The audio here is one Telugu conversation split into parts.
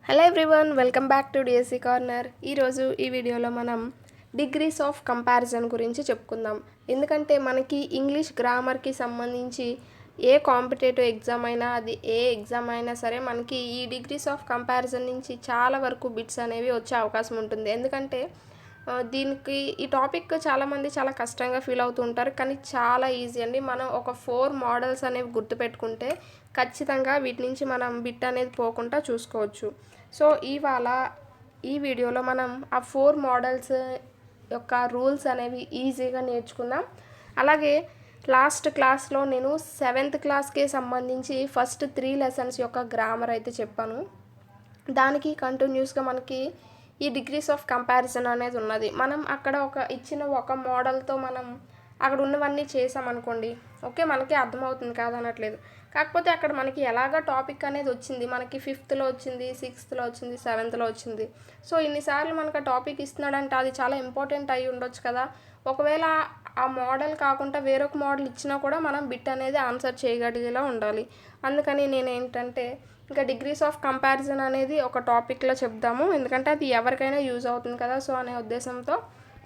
Hello everyone, welcome back to DSC corner. ఈరోజు ఈ వీడియోలో మనం డిగ్రీస్ ఆఫ్ కంపారిజన్ గురించి చెప్పుకుందాం. ఎందుకంటే మనకి ఇంగ్లీష్ గ్రామర్కి సంబంధించి ఏ కాంపిటేటివ్ ఎగ్జామ్ అయినా, అది ఏ ఎగ్జామ్ అయినా సరే, మనకి ఈ డిగ్రీస్ ఆఫ్ కంపారిజన్ నుంచి చాలా వరకు బిట్స్ అనేవి వచ్చే అవకాశం ఉంటుంది. ఎందుకంటే దీనికి ఈ టాపిక్ చాలామంది చాలా కష్టంగా ఫీల్ అవుతూ ఉంటారు, కానీ చాలా ఈజీ అండి. మనం ఒక 4 మోడల్స్ అనేవి గుర్తుపెట్టుకుంటే ఖచ్చితంగా వీటి నుంచి మనం బిట్ అనేది పోకుండా చూసుకోవచ్చు. సో ఇవాళ ఈ వీడియోలో మనం ఆ 4 మోడల్స్ యొక్క రూల్స్ అనేవి ఈజీగా నేర్చుకుందాం. అలాగే లాస్ట్ క్లాస్లో నేను 7th క్లాస్కి సంబంధించి ఫస్ట్ 3 లెసన్స్ యొక్క గ్రామర్ అయితే చెప్పాను. దానికి కంటిన్యూస్గా మనకి ఈ డిగ్రీస్ ఆఫ్ కంపారిజన్ అనేది ఉన్నది. మనం అక్కడ ఇచ్చిన ఒక మోడల్తో మనం అక్కడ ఉన్నవన్నీ చేసామనుకోండి, ఓకే, మనకి అర్థమవుతుంది కాదనట్లేదు. కాకపోతే అక్కడ మనకి ఎలాగ టాపిక్ అనేది వచ్చింది, మనకి 5th వచ్చింది, 6th వచ్చింది, 7th వచ్చింది. సో ఇన్నిసార్లు మనకు ఆ టాపిక్ ఇస్తున్నాడంటే అది చాలా ఇంపార్టెంట్ అయి ఉండొచ్చు కదా. ఒకవేళ ఆ మోడల్ కాకుండా వేరొక మోడల్ ఇచ్చినా కూడా మనం బిట్ అనేది ఆన్సర్ చేయగలిగేలా ఉండాలి. అందుకని నేను ఏంటంటే ఇంకా డిగ్రీస్ ఆఫ్ కంపారిజన్ అనేది ఒక టాపిక్లో చెప్దాము, ఎందుకంటే అది ఎవరికైనా యూజ్ అవుతుంది కదా. సో అనే ఉద్దేశంతో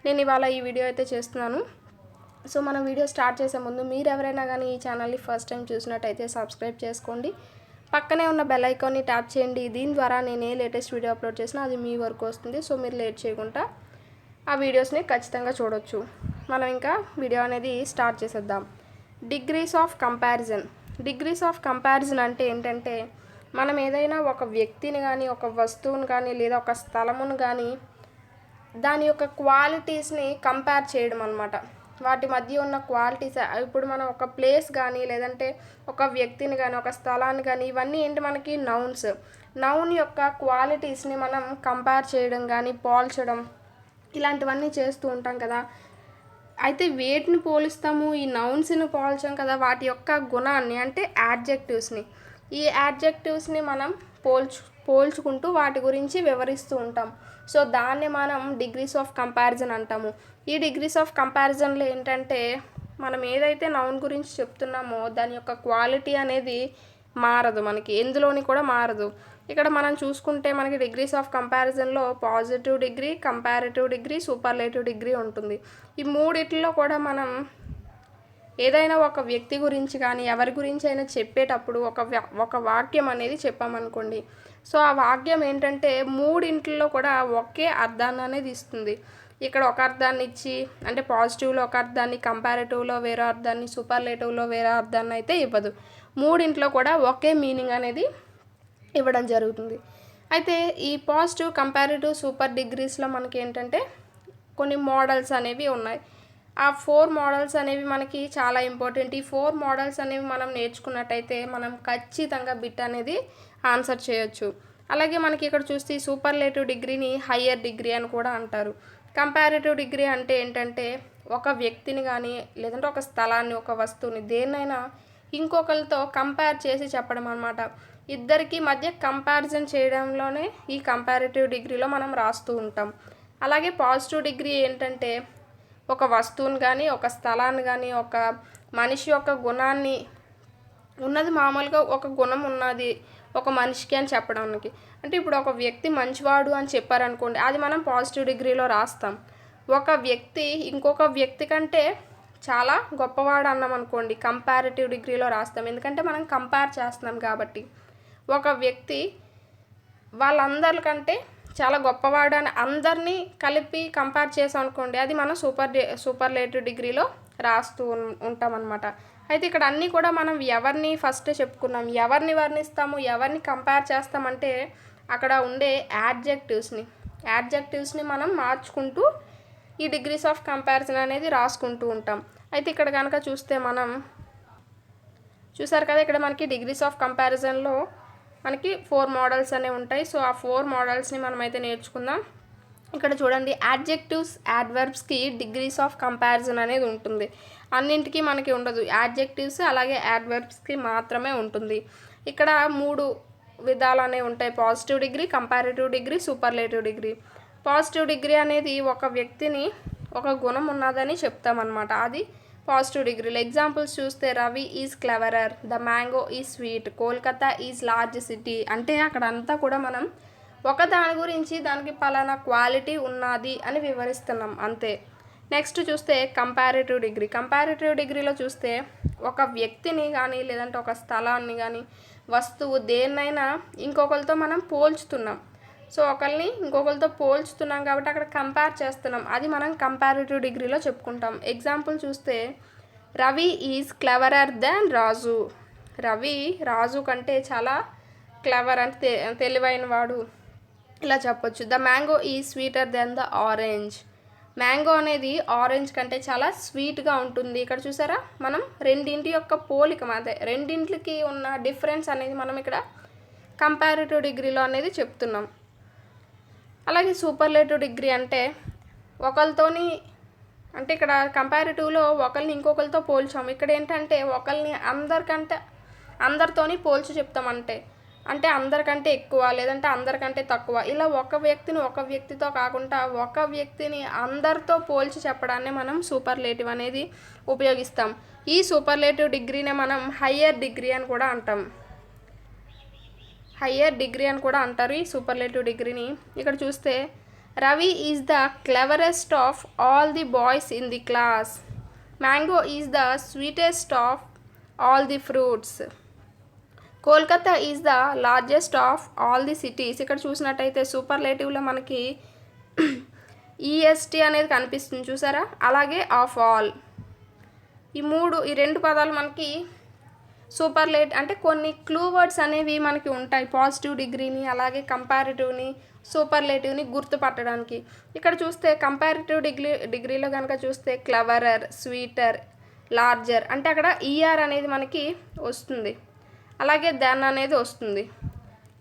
నేను ఇవాళ ఈ వీడియో అయితే చేస్తున్నాను. సో మనం వీడియో స్టార్ట్ చేసే ముందు మీరు ఎవరైనా కానీ ఈ ఛానల్ని ఫస్ట్ టైం చూసినట్టయితే సబ్స్క్రైబ్ చేసుకోండి, పక్కనే ఉన్న బెల్ ఐకాన్ని ట్యాప్ చేయండి. దీని ద్వారా నేను ఏ లేటెస్ట్ వీడియో అప్లోడ్ చేసినా అది మీ వరకు వస్తుంది. సో మీరు లేట్ చేయకుండా ఆ వీడియోస్ని ఖచ్చితంగా చూడొచ్చు. మనం ఇంకా వీడియో అనేది స్టార్ట్ చేసేద్దాం. Degrees of comparison. Degrees of comparison అంటే ఏంటంటే, మనం ఏదైనా ఒక వ్యక్తిని కానీ, ఒక వస్తువుని కానీ, లేదా ఒక స్థలమును కానీ దాని యొక్క క్వాలిటీస్ని కంపేర్ చేయడం అనమాట. వాటి మధ్య ఉన్న క్వాలిటీస్, ఇప్పుడు మనం ఒక ప్లేస్ కానీ, లేదంటే ఒక వ్యక్తిని కానీ, ఒక స్థలాన్ని కానీ, ఇవన్నీ ఏంటి మనకి నౌన్స్. నౌన్ యొక్క క్వాలిటీస్ని మనం కంపేర్ చేయడం కానీ, పోల్చడం, ఇలాంటివన్నీ చేస్తూ ఉంటాం కదా. అయితే వేటిని పోలుస్తాము? ఈ నౌన్స్ని పోల్చాం కదా, వాటి యొక్క గుణాన్ని అంటే యాడ్జెక్టివ్స్ని. ఈ యాడ్జెక్టివ్స్ని మనం పోల్చుకుంటూ వాటి గురించి వివరిస్తూ ఉంటాం. సో దాన్ని మనం డిగ్రీస్ ఆఫ్ కంపారిజన్ అంటాము. ఈ డిగ్రీస్ ఆఫ్ కంపారిజన్లో ఏంటంటే, మనం ఏదైతే నౌన్ గురించి చెప్తున్నామో దాని యొక్క క్వాలిటీ అనేది మారదు, మనకి ఎందులోని కూడా మారదు. ఇక్కడ మనం చూసుకుంటే మనకి డిగ్రీస్ ఆఫ్ కంపారిజన్లో positive degree, comparative degree, superlative degree ఉంటుంది. ఈ మూడిట్లో కూడా మనం ఏదైనా ఒక వ్యక్తి గురించి కానీ, ఎవరి గురించి అయినా చెప్పేటప్పుడు ఒక వాక్యం అనేది చెప్పామనుకోండి, సో ఆ వాక్యం ఏంటంటే మూడింట్లో కూడా ఒకే అర్థాన్ని అనేది ఇస్తుంది. ఇక్కడ ఒక అర్థాన్ని ఇచ్చి, అంటే పాజిటివ్లో ఒక అర్థాన్ని, కంపారిటివ్లో వేరే అర్థాన్ని, సూపర్లేటివ్లో వేరే అర్థాన్ని అయితే ఇవ్వదు. మూడింట్లో కూడా ఒకే మీనింగ్ అనేది ఇవ్వడం జరుగుతుంది. అయితే ఈ పాజిటివ్, కంపారిటివ్, సూపర్ డిగ్రీస్లో మనకి ఏంటంటే కొన్ని మోడల్స్ అనేవి ఉన్నాయి. ఆ 4 మోడల్స్ అనేవి మనకి చాలా ఇంపార్టెంట్. ఈ 4 మోడల్స్ అనేవి మనం నేర్చుకున్నట్టయితే మనం ఖచ్చితంగా బిట్ అనేది ఆన్సర్ చేయొచ్చు. అలాగే మనకి ఇక్కడ చూస్తే ఈ సూపర్లేటివ్ డిగ్రీని హయ్యర్ డిగ్రీ అని కూడా అంటారు. కంపారిటివ్ డిగ్రీ అంటే ఏంటంటే, ఒక వ్యక్తిని కానీ, లేదంటే ఒక స్థలాన్ని, ఒక వస్తువుని, దేన్నైనా ఇంకొకరితో కంపేర్ చేసి చెప్పడం అనమాట. ఇద్దరికి మధ్య కంపారిజన్ చేయడంలోనే ఈ కంపారిటివ్ డిగ్రీలో మనం రాస్తూ ఉంటాం. అలాగే పాజిటివ్ డిగ్రీ ఏంటంటే, ఒక వస్తువుని కానీ, ఒక స్థలాన్ని కానీ, ఒక మనిషి యొక్క గుణాన్ని, ఉన్నది మామూలుగా ఒక గుణం ఉన్నది ఒక మనిషికి అని చెప్పడానికి. అంటే ఇప్పుడు ఒక వ్యక్తి మంచివాడు అని చెప్పారనుకోండి, అది మనం పాజిటివ్ డిగ్రీలో రాస్తాం. ఒక వ్యక్తి ఇంకొక వ్యక్తి కంటే చాలా గొప్పవాడు అన్నాం అనుకోండి, కంపారిటివ్ డిగ్రీలో రాస్తాం. ఎందుకంటే మనం కంపేర్ చేస్తున్నాం కాబట్టి. ఒక వ్యక్తి వాళ్ళందరికంటే చాలా గొప్పవాడు అని అందరినీ కలిపి కంపేర్ చేసాం అనుకోండి, అది మనం సూపర్లేటివ్ డిగ్రీలో రాస్తూ ఉంటామన్నమాట. అయితే ఇక్కడ అన్నీ కూడా మనం ఎవరిని ఫస్ట్ చెప్పుకున్నాం, ఎవరిని వర్ణిస్తాము, ఎవరిని కంపేర్ చేస్తామంటే అక్కడ ఉండే యాడ్జెక్టివ్స్ని మనం మార్చుకుంటూ ఈ డిగ్రీస్ ఆఫ్ కంపారిజన్ అనేది రాసుకుంటూ ఉంటాం. అయితే ఇక్కడ కనుక చూస్తే మనం చూసారు కదా, ఇక్కడ మనకి డిగ్రీస్ ఆఫ్ కంపారిజన్లో మనకి 4 మోడల్స్ అనేవి ఉంటాయి. సో ఆ 4 మోడల్స్ని మనం అయితే నేర్చుకుందాం. ఇక్కడ చూడండి, యాడ్జెక్టివ్స్, యాడ్వర్బ్స్కి డిగ్రీస్ ఆఫ్ కంపారిజన్ అనేది ఉంటుంది. అన్నింటికి మనకి ఉండదు. యాడ్జెక్టివ్స్ అలాగే యాడ్వర్బ్స్కి మాత్రమే ఉంటుంది. ఇక్కడ 3 విధాలు అనేవి ఉంటాయి: positive degree, comparative degree, superlative degree. Positive degree అనేది ఒక వ్యక్తిని ఒక గుణం ఉన్నదని చెప్తామన్నమాట, అది పాజిటివ్ డిగ్రీలో. ఎగ్జాంపుల్స్ చూస్తే Ravi is cleverer, the mango is sweet, Kolkata is large city. అంటే అక్కడ అంతా కూడా మనం ఒక దాని గురించి దానికి పలానా క్వాలిటీ ఉన్నది అని వివరిస్తున్నాం అంతే. నెక్స్ట్ చూస్తే కంపారిటివ్ డిగ్రీ. కంపారిటివ్ డిగ్రీలో చూస్తే ఒక వ్యక్తిని కానీ లేదంటే ఒక స్థలాన్ని కానీ వస్తువు దేన్నైనా ఇంకొకరితో మనం పోల్చుతున్నాం. సో ఒకరిని ఇంకొకరితో పోల్చుతున్నాం కాబట్టి అక్కడ కంపేర్ చేస్తున్నాం, అది మనం కంపారిటివ్ డిగ్రీలో చెప్పుకుంటాం. ఎగ్జాంపుల్ చూస్తే Ravi is cleverer than Raju. Ravi Raju కంటే చాలా క్లెవర్ అంటే తెలివైన వాడు, ఇలా చెప్పొచ్చు. The mango is sweeter than the orange. Mango అనేది ఆరెంజ్ కంటే చాలా స్వీట్గా ఉంటుంది. ఇక్కడ చూసారా, మనం రెండింటి యొక్క పోలిక, అదే రెండింటికి ఉన్న డిఫరెన్స్ అనేది మనం ఇక్కడ కంపారిటివ్ డిగ్రీలో అనేది చెప్తున్నాం. అలాగే సూపర్లేటివ్ డిగ్రీ అంటే ఒకరితోని, అంటే ఇక్కడ కంపారిటివ్లో ఒకరిని ఇంకొకరితో పోల్చాము. ఇక్కడ ఏంటంటే ఒకరిని అందరితోని పోల్చి చెప్తామంటే, అంటే అందరికంటే ఎక్కువ లేదంటే అందరికంటే తక్కువ, ఇలా ఒక వ్యక్తిని ఒక వ్యక్తితో కాకుండా ఒక వ్యక్తిని అందరితో పోల్చి చెప్పడాన్ని మనం సూపర్లేటివ్ అనేది ఉపయోగిస్తాం. ఈ సూపర్లేటివ్ డిగ్రీనే మనం హయ్యర్ డిగ్రీ అని కూడా అంటాం. హయ్యర్ డిగ్రీ అని కూడా అంటారు ఈ సూపర్లేటివ్ డిగ్రీని. ఇక్కడ చూస్తే Ravi is the cleverest of all the boys in the class. Mango is the sweetest of all the fruits. Kolkata is the largest of all the cities. ఇక్కడ చూసినట్టయితే సూపర్లేటివ్లో మనకి ఈఎస్టీ అనేది కనిపిస్తుంది చూసారా, అలాగే ఆఫ్ ఆల్. ఈ రెండు పదాలు మనకి సూపర్లేటివ్ అంటే కొన్ని క్లూ వర్డ్స్ అనేవి మనకి ఉంటాయి పాజిటివ్ డిగ్రీని అలాగే కంపారిటివ్ని సూపర్లేటివ్ని గుర్తుపట్టడానికి. ఇక్కడ చూస్తే కంపారిటివ్ డిగ్రీలో కనుక చూస్తే క్లెవరర్, స్వీటర్, లార్జర్ అంటే అక్కడ ఈఆర్ అనేది మనకి వస్తుంది, అలాగే దెన్ అనేది వస్తుంది.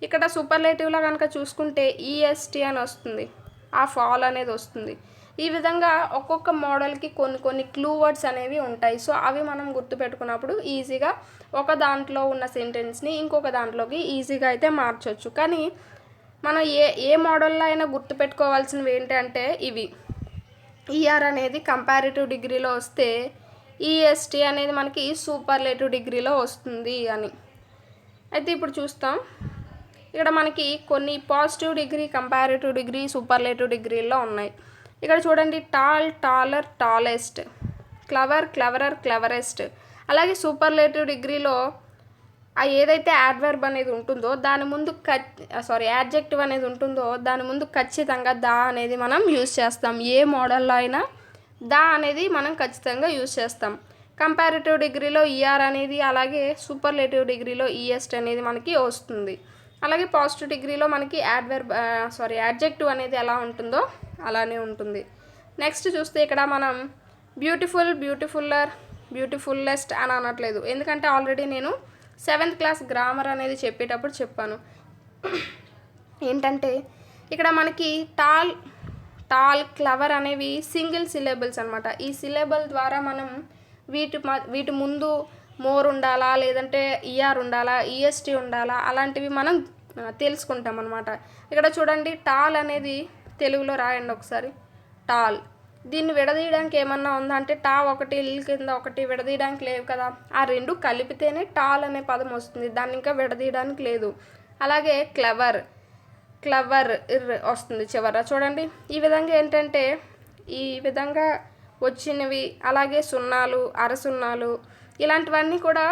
ఇక్కడ సూపర్లేటివ్లో కనుక చూసుకుంటే ఈఎస్టీ అని వస్తుంది, ఆ ఫాల్ అనేది వస్తుంది. ఈ విధంగా ఒక్కొక్క మోడల్కి కొన్ని క్లూ వర్డ్స్ అనేవి ఉంటాయి. సో అవి మనం గుర్తుపెట్టుకున్నప్పుడు ఈజీగా ఒక దాంట్లో ఉన్న సెంటెన్స్ని ఇంకొక దాంట్లోకి ఈజీగా అయితే మార్చవచ్చు. కానీ మనం ఏ మోడల్లో అయినా గుర్తుపెట్టుకోవాల్సినవి ఏంటంటే ఇవి. ఈఆర్ అనేది కంపారిటివ్ డిగ్రీలో వస్తే ఈఎస్టీ అనేది మనకి సూపర్లేటివ్ డిగ్రీలో వస్తుంది అని. అయితే ఇప్పుడు చూస్తాం, ఇక్కడ మనకి కొన్ని positive degree, comparative degree, superlative డిగ్రీలో ఉన్నాయి. ఇక్కడ చూడండి, tall, taller, tallest, clever, cleverer, cleverest. అలాగే సూపర్లేటివ్ డిగ్రీలో ఏదైతే యాడ్వర్బ్ అనేది ఉంటుందో దాని ముందు యాడ్జెక్టివ్ అనేది ఉంటుందో దాని ముందు ఖచ్చితంగా దా అనేది మనం యూజ్ చేస్తాం. ఏ మోడల్లో అయినా దా అనేది మనం ఖచ్చితంగా యూజ్ చేస్తాం. కంపారిటివ్ డిగ్రీలో ఈఆర్ అనేది, అలాగే సూపర్లేటివ్ డిగ్రీలో ఈఎస్ట్ అనేది మనకి వస్తుంది. అలాగే పాజిటివ్ డిగ్రీలో మనకి యాడ్జెక్టివ్ అనేది ఎలా ఉంటుందో అలానే ఉంటుంది. నెక్స్ట్ చూస్తే ఇక్కడ మనం బ్యూటిఫుల్, బ్యూటిఫుల్లర్, బ్యూటిఫుల్లెస్ట్ అని అనట్లేదు, ఎందుకంటే ఆల్రెడీ నేను 7th క్లాస్ గ్రామర్ అనేది చెప్పేటప్పుడు చెప్పాను. ఏంటంటే ఇక్కడ మనకి టాల్, క్లవర్ అనేవి సింగిల్ సిలబుల్స్ అనమాట. ఈ సిలబుల్ ద్వారా మనం వీటి ముందు మోర్ ఉండాలా లేదంటే ఈఆర్ ఉండాలా, ఈఎస్టీ ఉండాలా, అలాంటివి మనం తెలుసుకుంటాం అనమాట. ఇక్కడ చూడండి, టాల్ అనేది తెలుగులో రాయండి ఒకసారి. టాల్, దీన్ని విడదీయడానికి ఏమన్నా ఉందా అంటే టా ఒకటి, ఇల్ కింద ఒకటి విడదీయడానికి లేవు కదా, ఆ రెండు కలిపితేనే టాల్ అనే పదం వస్తుంది, దాన్ని ఇంకా విడదీయడానికి లేదు. అలాగే క్లవర్ వస్తుంది చివర. చూడండి, ఈ విధంగా ఏంటంటే ఈ విధంగా వచ్చినవి, అలాగే సున్నాలు, అరసున్నాలు ఇలాంటివన్నీ కూడా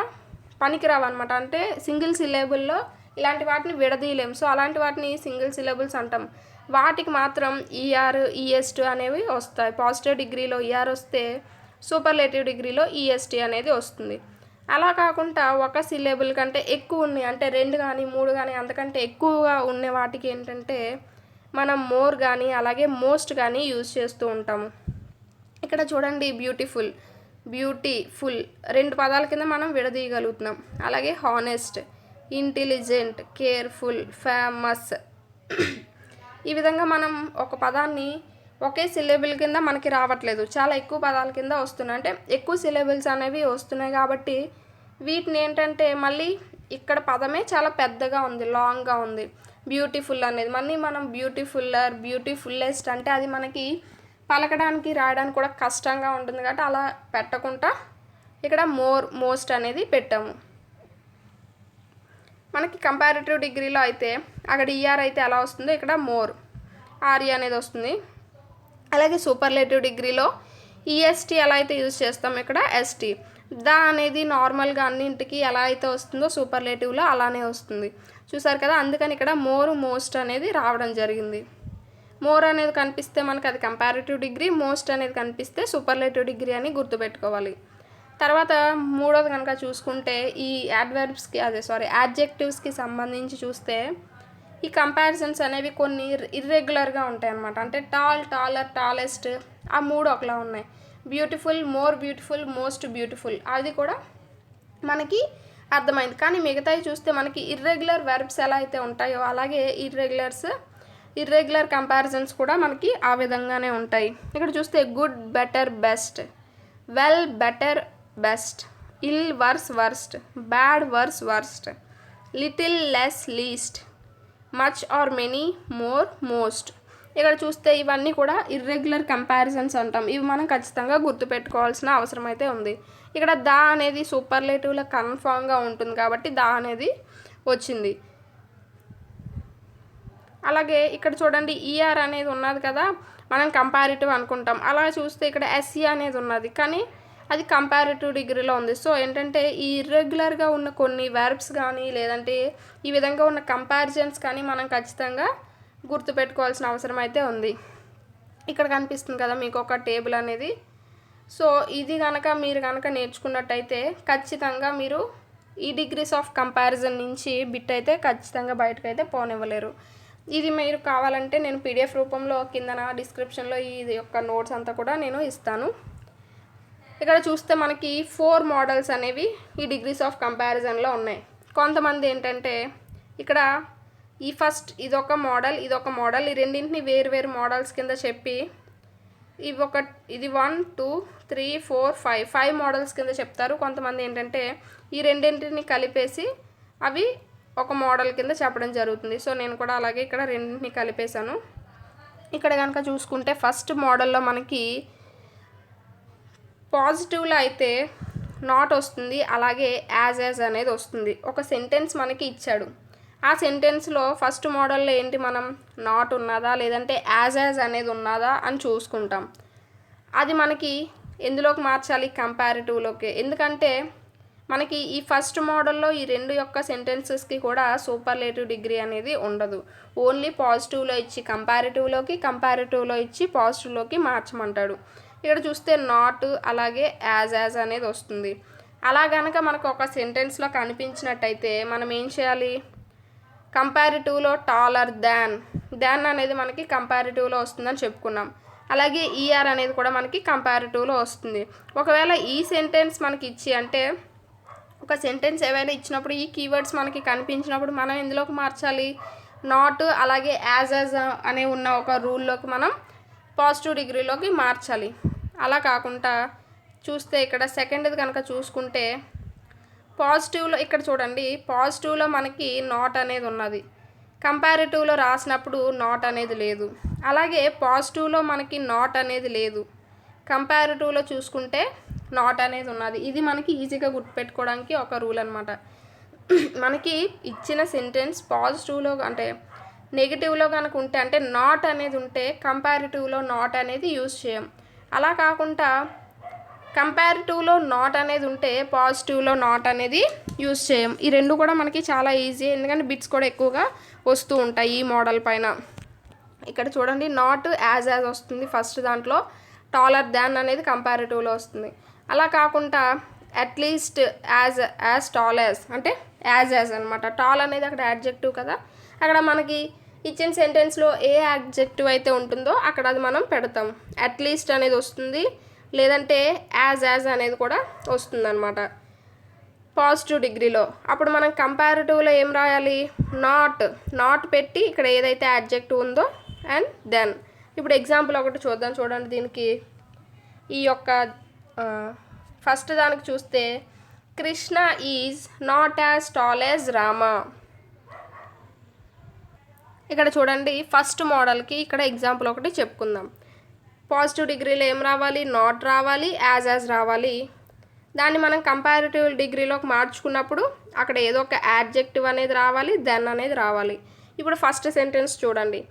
పనికిరావు అనమాట. అంటే సింగిల్ సిలబుల్లో ఇలాంటి వాటిని విడదీయలేము. సో అలాంటి వాటిని సింగిల్ సిలబుల్స్ అంటాం. వాటికి మాత్రం ఈఆర్, ఈఎస్ట్ అనేవి వస్తాయి. పాజిటివ్ డిగ్రీలో ఈఆర్ వస్తే సూపర్లేటివ్ డిగ్రీలో ఈఎస్టీ అనేది వస్తుంది. అలా కాకుండా ఒక సిలబుల్ కంటే ఎక్కువ ఉన్నాయి అంటే 2 కానీ 3 కానీ అంతకంటే ఎక్కువగా ఉన్న వాటికి ఏంటంటే మనం మోర్ కానీ అలాగే మోస్ట్ కానీ యూజ్ చేస్తూ ఉంటాము. ఇక్కడ చూడండి, బ్యూటిఫుల్, బ్యూటీఫుల్ 2 పదాల కింద మనం విడదీయగలుగుతున్నాం. అలాగే హానెస్ట్, ఇంటెలిజెంట్, కేర్ఫుల్, ఫేమస్. ఈ విధంగా మనం ఒక పదాన్ని ఒకే సిలబుల్ కింద మనకి రావట్లేదు, చాలా ఎక్కువ పదాల కింద వస్తున్నాయి. అంటే ఎక్కువ సిలబుల్స్ అనేవి వస్తున్నాయి కాబట్టి వీటిని ఏంటంటే మళ్ళీ ఇక్కడ పదమే చాలా పెద్దగా ఉంది, లాంగ్గా ఉంది. బ్యూటిఫుల్ అనేది మళ్ళీ మనం బ్యూటిఫుల్లర్, బ్యూటిఫుల్లెస్ట్ అంటే అది మనకి పలకడానికి రాయడానికి కూడా కష్టంగా ఉంటుంది కాబట్టి అలా పెట్టకుండా ఇక్కడ మోస్ట్ అనేది పెట్టాము. మనకి కంపారిటివ్ డిగ్రీలో అయితే అక్కడ ఈఆర్ అయితే ఎలా వస్తుందో ఇక్కడ మోర్ ఆర్ఈ అనేది వస్తుంది. అలాగే సూపర్లేటివ్ డిగ్రీలో ఈఎస్టీ ఎలా అయితే యూజ్ చేస్తాం ఇక్కడ ఎస్టీ. ద అనేది నార్మల్గా అన్నింటికి ఎలా అయితే వస్తుందో సూపర్లేటివ్లో అలానే వస్తుంది. చూసారు కదా, అందుకని ఇక్కడ మోర్ మోస్ట్ అనేది రావడం జరిగింది. మోర్ అనేది కనిపిస్తే మనకి అది కంపారిటివ్ డిగ్రీ, మోస్ట్ అనేది కనిపిస్తే సూపర్లేటివ్ డిగ్రీ అని గుర్తుపెట్టుకోవాలి. తర్వాత మూడోది కనుక చూసుకుంటే ఈ యాడ్జెక్టివ్స్కి సంబంధించి చూస్తే ఈ కంపారిజన్స్ అనేవి కొన్ని ఇర్రెగ్యులర్గా ఉంటాయి అన్నమాట. అంటే టాల్, టాలర్, టాలెస్ట్ ఆ మూడు ఒకలా ఉన్నాయి. Beautiful, more beautiful, most beautiful అది కూడా మనకి అర్థమైంది. కానీ మిగతాయి చూస్తే మనకి ఇర్రెగ్యులర్ వెర్బ్స్ ఎలా అయితే ఉంటాయో అలాగే ఇర్రెగ్యులర్ కంపారిజన్స్ కూడా మనకి ఆ విధంగానే ఉంటాయి. ఇక్కడ చూస్తే good, better, best, well, better, best, ill, worse, worst, bad, worse, worst, little, less, least, much or many, more, most. ఇక్కడ చూస్తే ఇవన్నీ కూడా ఇర్రెగ్యులర్ కంపారిజన్స్ అంటాం. ఇవి మనం ఖచ్చితంగా గుర్తుపెట్టుకోవాల్సిన అవసరం అయితే ఉంది. ఇక్కడ ద అనేది సూపర్లేటివ్లో కన్ఫామ్గా ఉంటుంది కాబట్టి ద అనేది వచ్చింది. అలాగే ఇక్కడ చూడండి ఈఆర్ అనేది ఉన్నది కదా, మనం కంపారిటివ్ అనుకుంటాం. అలా చూస్తే ఇక్కడ ఎస్ఈ అనేది ఉన్నది కానీ అది కంపారిటివ్ డిగ్రీలో ఉంది. సో ఏంటంటే ఈ ఇర్రెగ్యులర్గా ఉన్న కొన్ని వెర్బ్స్ కానీ లేదంటే ఈ విధంగా ఉన్న కంపారిజన్స్ కానీ మనం ఖచ్చితంగా గుర్తుపెట్టుకోవాల్సిన అవసరం అయితే ఉంది. ఇక్కడ కనిపిస్తుంది కదా మీకు ఒక టేబుల్ అనేది. సో ఇది మీరు కనుక నేర్చుకున్నట్టయితే ఖచ్చితంగా మీరు ఈ డిగ్రీస్ ఆఫ్ కంపారిజన్ నుంచి బిట్ అయితే ఖచ్చితంగా బయటకైతే పోనివ్వలేరు. ఇది మీరు కావాలంటే నేను పీడిఎఫ్ రూపంలో కిందన డిస్క్రిప్షన్లో ఇది యొక్క నోట్స్ అంతా కూడా నేను ఇస్తాను. ఇక్కడ చూస్తే మనకి 4 మోడల్స్ అనేవి ఈ డిగ్రీస్ ఆఫ్ కంపారిజన్లో ఉన్నాయి. కొంతమంది ఏంటంటే ఇక్కడ ఈ ఫస్ట్ ఇదొక మోడల్ ఈ రెండింటిని వేరు మోడల్స్ కింద చెప్పి ఇది 1 2 3 4 5 మోడల్స్ కింద చెప్తారు. కొంతమంది ఏంటంటే ఈ రెండింటిని కలిపేసి అవి ఒక మోడల్ కింద చెప్పడం జరుగుతుంది. సో నేను కూడా అలాగే ఇక్కడ రెండింటిని కలిపేశాను. ఇక్కడ కనుక చూసుకుంటే ఫస్ట్ మోడల్లో మనకి పాజిటివ్లో అయితే నాట్ వస్తుంది, అలాగే యాజ్ అనేది వస్తుంది. ఒక సెంటెన్స్ మనకి ఇచ్చాడు, ఆ సెంటెన్స్లో ఫస్ట్ మోడల్లో ఏంటి మనం నాట్ ఉన్నదా లేదంటే యాజ్ అనేది ఉన్నదా అని చూసుకుంటాం. అది మనకి ఎందులోకి మార్చాలి, కంపారిటివ్లోకి. ఎందుకంటే మనకి ఈ ఫస్ట్ మోడల్లో ఈ రెండు యొక్క సెంటెన్సెస్కి కూడా సూపర్లేటివ్ డిగ్రీ అనేది ఉండదు. ఓన్లీ పాజిటివ్లో ఇచ్చి కంపారిటివ్లో ఇచ్చి పాజిటివ్లోకి మార్చమంటాడు. ఇక్కడ చూస్తే నాట్ అలాగే యాజ్ అనేది వస్తుంది. అలా కనుక మనకు ఒక సెంటెన్స్లో కనిపించినట్టయితే మనం ఏం చేయాలి, కంపారిటివ్లో టాలర్ దాన్ అనేది మనకి కంపారిటివ్లో వస్తుందని చెప్పుకున్నాం. అలాగే ఈఆర్ అనేది కూడా మనకి కంపారిటివ్లో వస్తుంది. ఒకవేళ ఈ సెంటెన్స్ మనకి ఇచ్చి అంటే ఒక సెంటెన్స్ ఏవైనా ఇచ్చినప్పుడు ఈ కీవర్డ్స్ మనకి కనిపించినప్పుడు మనం ఎందులోకి మార్చాలి, నాట్ అలాగే యాజ్ అనే ఉన్న ఒక రూల్లోకి మనం పాజిటివ్ డిగ్రీలోకి మార్చాలి. అలా కాకుండా చూస్తే ఇక్కడ సెకండ్ది కనుక చూసుకుంటే పాజిటివ్లో ఇక్కడ చూడండి, పాజిటివ్లో మనకి నాట్ అనేది ఉన్నది, కంపారిటివ్లో రాసినప్పుడు నాట్ అనేది లేదు. అలాగే పాజిటివ్లో మనకి నాట్ అనేది లేదు, కంపారిటివ్లో చూసుకుంటే నాట్ అనేది ఉన్నది. ఇది మనకి ఈజీగా గుర్తుపెట్టుకోవడానికి ఒక రూల్ అనమాట. మనకి ఇచ్చిన సెంటెన్స్ పాజిటివ్లో అంటే నెగిటివ్లో కనుక ఉంటే అంటే నాట్ అనేది ఉంటే కంపారిటివ్లో నాట్ అనేది యూజ్ చేయం. అలా కాకుండా కంపారిటివ్లో నాట్ అనేది ఉంటే పాజిటివ్లో నాట్ అనేది యూజ్ చేయం. ఈ రెండు కూడా మనకి చాలా ఈజీ, ఎందుకంటే బిట్స్ కూడా ఎక్కువగా వస్తూ ఉంటాయి ఈ మోడల్ పైన. ఇక్కడ చూడండి నాట్ యాజ్ వస్తుంది ఫస్ట్ దాంట్లో, టాలర్ దాన్ అనేది కంపారిటివ్లో వస్తుంది. అలా కాకుండా అట్లీస్ట్ యాజ్ టాల్ యాజ్ అంటే యాజ్ అనమాట. టాల్ అనేది అక్కడ యాడ్జెక్టివ్ కదా, అక్కడ మనకి ఇచ్చిన సెంటెన్స్లో ఏ యాడ్జెక్టివ్ అయితే ఉంటుందో అక్కడ అది మనం పెడతాం. అట్లీస్ట్ అనేది వస్తుంది, లేదంటే యాజ్ అనేది కూడా వస్తుంది అనమాట పాజిటివ్ డిగ్రీలో. అప్పుడు మనం కంపారిటివ్లో ఏం రాయాలి, నాట్ పెట్టి ఇక్కడ ఏదైతే యాడ్జెక్టివ్ ఉందో అండ్ దెన్. ఇప్పుడు ఎగ్జాంపుల్ ఒకటి చూద్దాం. చూడండి, దీనికి ఈ యొక్క ఫస్ట్ దానికి చూస్తే Krishna is not as tall as Rama. ఇక్కడ చూడండి ఫస్ట్ మోడల్కి ఇక్కడ ఎగ్జాంపుల్ ఒకటి చెప్పుకుందాం. పాజిటివ్ డిగ్రీలో ఏం రావాలి, నాట్ రావాలి, యాజ్ రావాలి. దాన్ని మనం కంపారిటివ్ డిగ్రీలోకి మార్చుకున్నప్పుడు అక్కడ ఏదో ఒక యాడ్జెక్టివ్ అనేది రావాలి, దెన్ అనేది రావాలి. ఇప్పుడు ఫస్ట్ సెంటెన్స్ చూడండి.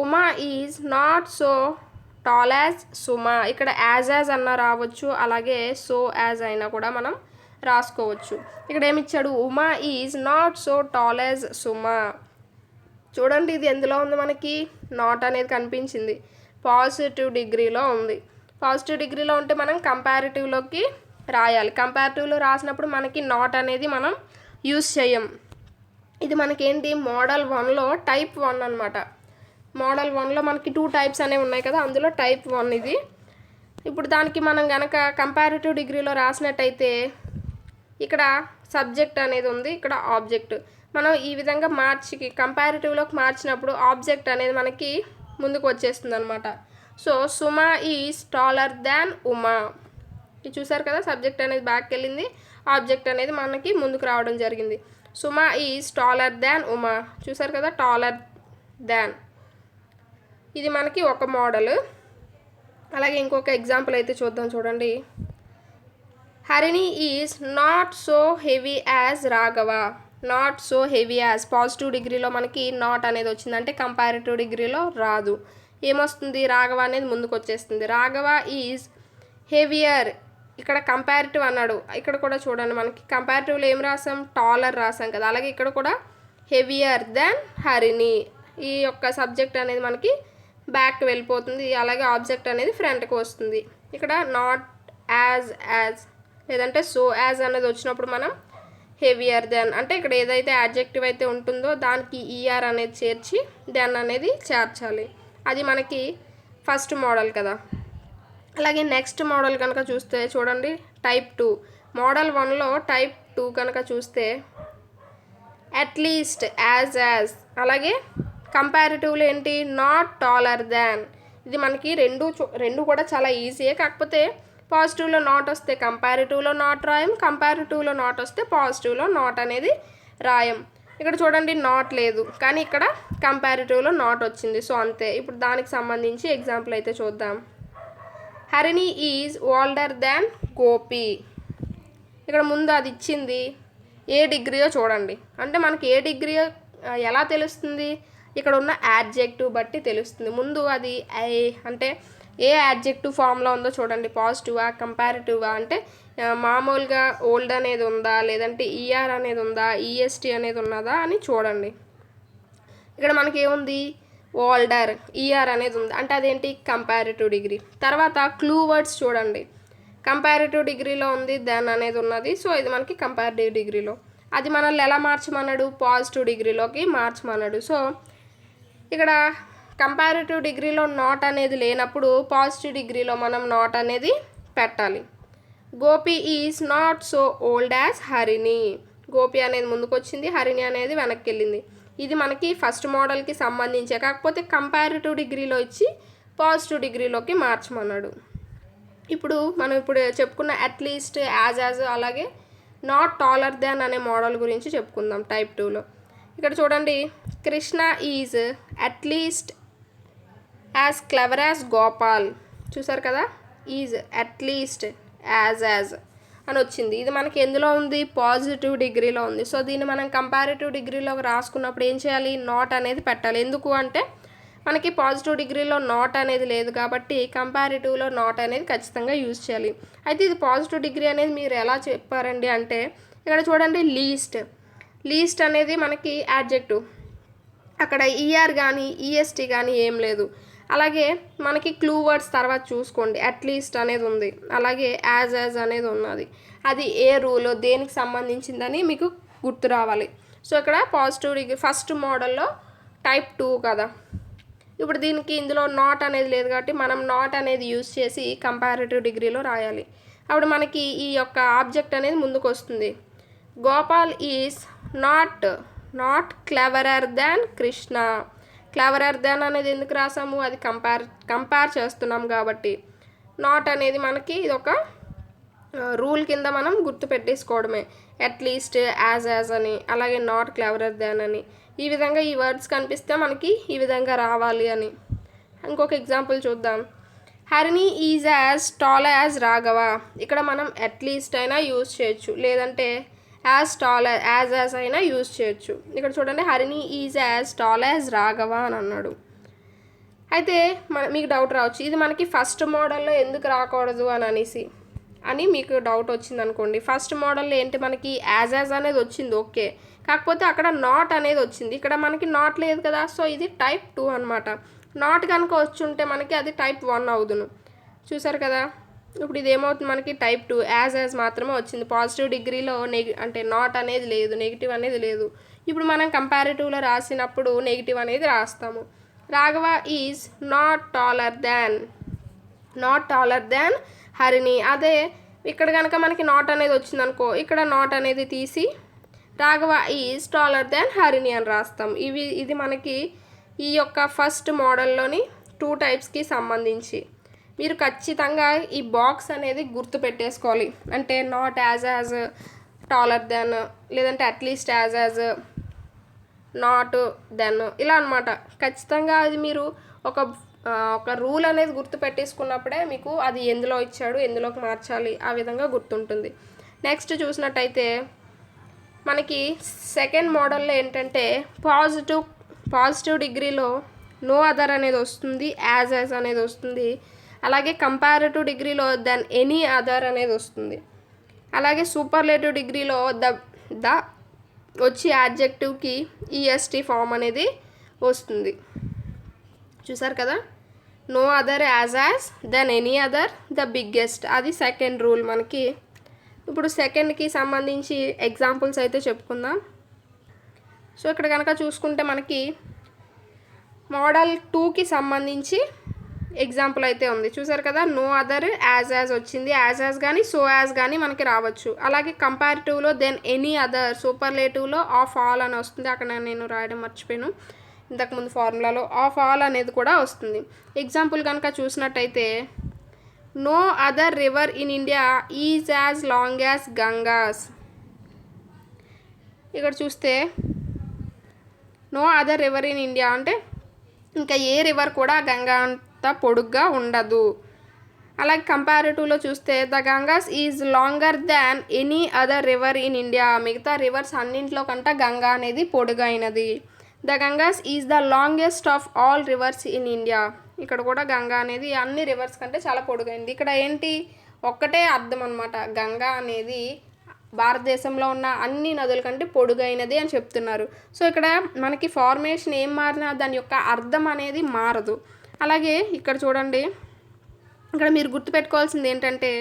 Uma is not so tall as Suma. ఇక్కడ యాజ్ అన్న రావచ్చు, అలాగే సో యాజ్ అయినా కూడా మనం రాసుకోవచ్చు. ఇక్కడ ఏమిచ్చాడు, Uma is not so tall as Suma. చూడండి ఇది ఎందులో ఉంది, మనకి నాట్ అనేది కనిపించింది, పాజిటివ్ డిగ్రీలో ఉంది. పాజిటివ్ డిగ్రీలో ఉంటే మనం కంపారిటివ్లోకి రాయాలి. కంపారిటివ్లో రాసినప్పుడు మనకి నాట్ అనేది మనం యూస్ చేయం. ఇది మనకేంటి మోడల్ 1లో టైప్ 1 అనమాట. మోడల్ 1లో మనకి 2 టైప్స్ అనేవి ఉన్నాయి కదా, అందులో టైప్ 1 ఇది. ఇప్పుడు దానికి మనం కనుక కంపారిటివ్ డిగ్రీలో రాసినట్టయితే ఇక్కడ సబ్జెక్ట్ అనేది ఉంది, ఇక్కడ ఆబ్జెక్ట్. మనం ఈ విధంగా కంపారిటివ్లోకి మార్చినప్పుడు ఆబ్జెక్ట్ అనేది మనకి ముందుకు వచ్చేస్తుంది అనమాట. So Suma is taller than Uma. ఇది చూసారు కదా, సబ్జెక్ట్ అనేది బ్యాక్కి వెళ్ళింది, ఆబ్జెక్ట్ అనేది మనకి ముందుకు రావడం జరిగింది. సుమా ఈజ్ టాలర్ దాన్ ఉమా. చూసారు కదా, టాలర్ దాన్. ఇది మనకి ఒక మోడల్. అలాగే ఇంకొక ఎగ్జాంపుల్ అయితే చూద్దాం. చూడండి, Harini is not so heavy as Raghava. Not so heavy as positive డిగ్రీలో మనకి నాట్ అనేది వచ్చింది, అంటే కంపారిటివ్ డిగ్రీలో రాదు. ఏమొస్తుంది, రాఘవ అనేది ముందుకు వచ్చేస్తుంది. Raghava is heavier. ఇక్కడ కంపారిటివ్ అన్నాడు, ఇక్కడ కూడా చూడండి మనకి కంపారిటివ్లో ఏం రాసాం, టాలర్ రాసాం కదా, అలాగే ఇక్కడ కూడా హెవియర్ దెన్ హరిణి. ఈ యొక్క సబ్జెక్ట్ అనేది మనకి బ్యాక్ వెళ్ళిపోతుంది, అలాగే ఆబ్జెక్ట్ అనేది ఫ్రంట్కి వస్తుంది. ఇక్కడ నాట్ యాజ్ లేదంటే సో యాజ్ అనేది వచ్చినప్పుడు మనం హెవియర్ దెన్, అంటే ఇక్కడ ఏదైతే యాడ్జెక్టివ్ అయితే ఉంటుందో దానికి ఈఆర్ అనేది చేర్చి దెన్ అనేది చేర్చాలి. అది మనకి ఫస్ట్ మోడల్ కదా. అలాగే నెక్స్ట్ మోడల్ కనుక చూస్తే చూడండి, టైప్ 2. మోడల్ 1లో టైప్ 2 కనుక చూస్తే అట్లీస్ట్, యాజ్, అలాగే కంపారిటివ్లో ఏంటి, నాట్ టాలర్ దాన్. ఇది మనకి రెండు కూడా చాలా ఈజీయే, కాకపోతే పాజిటివ్లో నాట్ వస్తే కంపారిటివ్లో నాట్ రాయం, కంపారిటివ్లో నాట్ వస్తే పాజిటివ్లో నాట్ అనేది రాయం. ఇక్కడ చూడండి నాట్ లేదు, కానీ ఇక్కడ కంపారిటివ్లో నాట్ వచ్చింది. సో అంతే. ఇప్పుడు దానికి సంబంధించి ఎగ్జాంపుల్ అయితే చూద్దాం. Harini is older than Gopi. ఇక్కడ ముందు అది ఇచ్చింది, ఏ డిగ్రీయో చూడండి. అంటే మనకి ఏ డిగ్రీయో ఎలా తెలుస్తుంది, ఇక్కడ ఉన్న యాడ్జెక్టివ్ బట్టి తెలుస్తుంది. ముందు అది అంటే ఏ యాడ్జెక్టివ్ ఫామ్లో ఉందో చూడండి, పాజిటివా కంపారిటివా, అంటే మామూలుగా ఓల్డ్ అనేది ఉందా, లేదంటే ఈఆర్ అనేది ఉందా, ఈఎస్టీ అనేది ఉన్నదా అని చూడండి. ఇక్కడ మనకి ఏముంది, ఓల్డర్, ఈఆర్ అనేది ఉంది, అంటే అదేంటి కంపారిటివ్ డిగ్రీ. తర్వాత క్లూ వర్డ్స్ చూడండి, కంపారిటివ్ డిగ్రీలో ఉంది, దెన్ అనేది ఉన్నది. సో ఇది మనకి కంపారిటివ్ డిగ్రీలో. అది మనల్ని ఎలా మార్చమన్నాడు, పాజిటివ్ డిగ్రీలోకి మార్చమన్నాడు. సో ఇక్కడ కంపారిటివ్ డిగ్రీలో నాట్ అనేది లేనప్పుడు పాజిటివ్ డిగ్రీలో మనం నాట్ అనేది పెట్టాలి. Gopi is not so old as Harini. Gopi అనేది ముందుకు వచ్చింది, హరిణి అనేది వెనక్కి వెళ్ళింది. ఇది మనకి ఫస్ట్ మోడల్కి సంబంధించే, కాకపోతే కంపారిటివ్ డిగ్రీలో ఇచ్చి పాజిటివ్ డిగ్రీలోకి మార్చమన్నాడు. మనం చెప్పుకున్న అట్లీస్ట్, యాజ్, అలాగే నాట్ టాలర్ దాన్ అనే మోడల్ గురించి చెప్పుకుందాం టైప్ 2లో. ఇక్కడ చూడండి, Krishna is at least as clever as Gopal. చూసారు కదా, ఈజ్ అట్లీస్ట్ యాజ్ అని వచ్చింది. ఇది మనకి ఎందులో ఉంది, పాజిటివ్ డిగ్రీలో ఉంది. సో దీన్ని మనం కంపారిటివ్ డిగ్రీలోకి రాసుకున్నప్పుడు ఏం చేయాలి, నాట్ అనేది పెట్టాలి. ఎందుకు అంటే మనకి పాజిటివ్ డిగ్రీలో నాట్ అనేది లేదు కాబట్టి కంపారిటివ్లో నాట్ అనేది ఖచ్చితంగా యూజ్ చేయాలి. అయితే ఇది పాజిటివ్ డిగ్రీ అనేది మీరు ఎలా చెప్పారండి అంటే, ఇక్కడ చూడండి, లీస్ట్ అనేది మనకి యాడ్జెక్టివ్, అక్కడ ఈఆర్ కానీ ఈఎస్టీ కానీ ఏం లేదు. అలాగే మనకి క్లూ వర్డ్స్ తర్వాత చూసుకోండి, అట్లీస్ట్ అనేది ఉంది, అలాగే యాజ్ అనేది ఉన్నది. అది ఏ రూల్, దేనికి సంబంధించిందని మీకు గుర్తు రావాలి. సో ఇక్కడ పాజిటివ్ డిగ్రీ ఫస్ట్ మోడల్లో టైప్ 2 కదా. ఇప్పుడు దీనికి ఇందులో నాట్ అనేది లేదు కాబట్టి మనం నాట్ అనేది యూజ్ చేసి కంపారిటివ్ డిగ్రీలో రాయాలి. అప్పుడు మనకి ఈ యొక్క ఆబ్జెక్ట్ అనేది ముందుకు వస్తుంది. Gopal is not cleverer than Krishna. Cleverer than అనేది ఎందుకు రాసాము, అది కంపేర్ చేస్తున్నాం కాబట్టి. నాట్ అనేది మనకి ఇది ఒక రూల్ కింద మనం గుర్తు పెట్టేసుకోవడమే. అట్లీస్ట్, యాజ్ అని, అలాగే నాట్ క్లెవరర్ దాన్ అని. ఈ విధంగా ఈ వర్డ్స్ కనిపిస్తే మనకి ఈ విధంగా రావాలి అని. ఇంకొక ఎగ్జాంపుల్ చూద్దాం. Harini is as tall as Raghava. ఇక్కడ మనం అట్లీస్ట్ అయినా యూజ్ చేయొచ్చు, లేదంటే యాజ్ టాల్ యాజ్ అయినా యూజ్ చేయొచ్చు. ఇక్కడ చూడండి, Harini is as tall as Raghava అని అన్నాడు. అయితే మీకు డౌట్ రావచ్చు, ఇది మనకి ఫస్ట్ మోడల్లో ఎందుకు రాకూడదు అని మీకు డౌట్ వచ్చింది అనుకోండి. ఫస్ట్ మోడల్లో ఏంటి, మనకి యాజ్ అనేది వచ్చింది, ఓకే, కాకపోతే అక్కడ నాట్ అనేది వచ్చింది, ఇక్కడ మనకి నాట్ లేదు కదా. సో ఇది టైప్ 2 అనమాట. నాట్ కనుక వచ్చి ఉంటే మనకి అది టైప్ 1 అవుదును. చూసారు కదా, ఇప్పుడు ఇది ఏమవుతుంది, మనకి టైప్ 2 యాజ్ మాత్రమే వచ్చింది. పాజిటివ్ డిగ్రీలో అంటే నాట్ అనేది లేదు, నెగిటివ్ అనేది లేదు. ఇప్పుడు మనం కంపారిటివ్లో రాసినప్పుడు నెగిటివ్ అనేది రాస్తాము. Raghava is not taller than Harini. అదే ఇక్కడ కనుక మనకి నాట్ అనేది వచ్చిందనుకో, ఇక్కడ నాట్ అనేది తీసి Raghava is taller than Harini అని రాస్తాం. ఇది మనకి ఈ యొక్క ఫస్ట్ మోడల్లోని 2 టైప్స్కి సంబంధించి మీరు ఖచ్చితంగా ఈ బాక్స్ అనేది గుర్తు పెట్టేసుకోవాలి. అంటే నాట్ యాజ్ టాలర్ దెన్, లేదంటే అట్లీస్ట్ యాజ్ నాట్ దెన్, ఇలా అనమాట. ఖచ్చితంగా అది మీరు ఒక రూల్ అనేది గుర్తు పెట్టేసుకున్నప్పుడే మీకు అది ఎందులో ఇచ్చాడు, ఎందులోకి మార్చాలి, ఆ విధంగా గుర్తుంటుంది. నెక్స్ట్ చూసినట్టయితే మనకి సెకండ్ మోడల్లో ఏంటంటే పాజిటివ్ డిగ్రీలో నో అదర్ అనేది వస్తుంది, యాజ్ అనేది వస్తుంది. అలాగే కంపారిటివ్ డిగ్రీలో దెన్ ఎనీ అదర్ అనేది వస్తుంది. అలాగే సూపర్లేటివ్ డిగ్రీలో ద వచ్చి యాడ్జెక్టివ్కి ఈఎస్టీ ఫామ్ అనేది వస్తుంది. చూసారు కదా, no other as than any other the biggest, అది సెకండ్ రూల్ మనకి. ఇప్పుడు సెకండ్కి సంబంధించి ఎగ్జాంపుల్స్ అయితే చెప్పుకుందాం. సో ఇక్కడ కనుక చూసుకుంటే మనకి మోడల్ 2కి సంబంధించి ఎగ్జాంపుల్ అయితే ఉంది. చూసారు కదా, నో అదర్ యాజ్ వచ్చింది, యాజ్ కానీ సో యాజ్ కానీ మనకి రావచ్చు. అలాగే కంపారిటివ్లో దెన్ ఎనీ అదర్, సూపర్లేటివ్లో ఆఫ్ ఆల్ అని వస్తుంది. అక్కడ నేను రాయడం మర్చిపోయాను ఇంతకుముందు ఫార్ములాలో, ఆఫ్ ఆల్ అనేది కూడా వస్తుంది. ఎగ్జాంపుల్ కనుక చూసినట్టయితే no other river in India is as long as Ganges. ఇక్కడ చూస్తే no other river in India అంటే ఇంకా ఏ రివర్ కూడా గంగా అంత పొడుగ్గా ఉండదు. అలాగే కంపారిటివ్లో చూస్తే the Ganges is longer than any other river in India. మిగతా రివర్స్ అన్నింటిలో కంటే గంగా అనేది పొడుగైనది. The Ganges is the longest of all rivers in India. ఇక్కడ కూడా గంగా అనేది అన్ని రివర్స్ కంటే చాలా పొడుగైంది. ఇక్కడ ఏంటి, ఒక్కటే అర్థం అనమాట, గంగా అనేది భారతదేశంలో ఉన్న అన్ని నదుల కంటే పొడుగైనది అని చెప్తున్నారు. సో ఇక్కడ మనకి ఫార్మేషన్ ఏం మారినా దాని యొక్క అర్థం అనేది మారదు. అలాగే ఇక్కడ చూడండి, ఇక్కడ మీరు గుర్తుపెట్టుకోవాల్సింది ఏంటంటే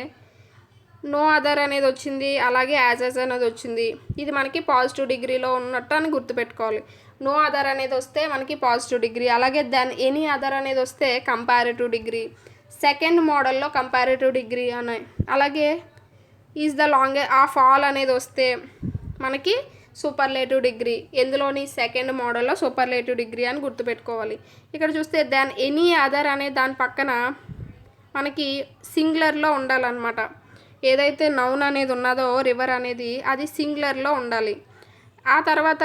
నో అదర్ అనేది వచ్చింది, అలాగే యాజ్ అనేది వచ్చింది. ఇది మనకి పాజిటివ్ డిగ్రీలో ఉన్నట్టు అని గుర్తుపెట్టుకోవాలి. నో అదర్ అనేది వస్తే మనకి పాజిటివ్ డిగ్రీ, అలాగే దెన్ ఎనీ అదర్ అనేది వస్తే కంపారిటివ్ డిగ్రీ. సెకండ్ మోడల్లో కంపారిటివ్ డిగ్రీ అని, అలాగే is the longest of all అనేది వస్తే మనకి సూపర్లేటివ్ డిగ్రీ. ఎందులోని సెకండ్ మోడల్లో సూపర్లేటివ్ డిగ్రీ అని గుర్తుపెట్టుకోవాలి. ఇక్కడ చూస్తే దెన్ ఎనీ అదర్ అనే దాని పక్కన మనకి సింగులర్లో ఉండాలన్నమాట. ఏదైతే నౌన్ అనేది ఉన్నదో రివర్ అనేది అది సింగులర్లో ఉండాలి. ఆ తర్వాత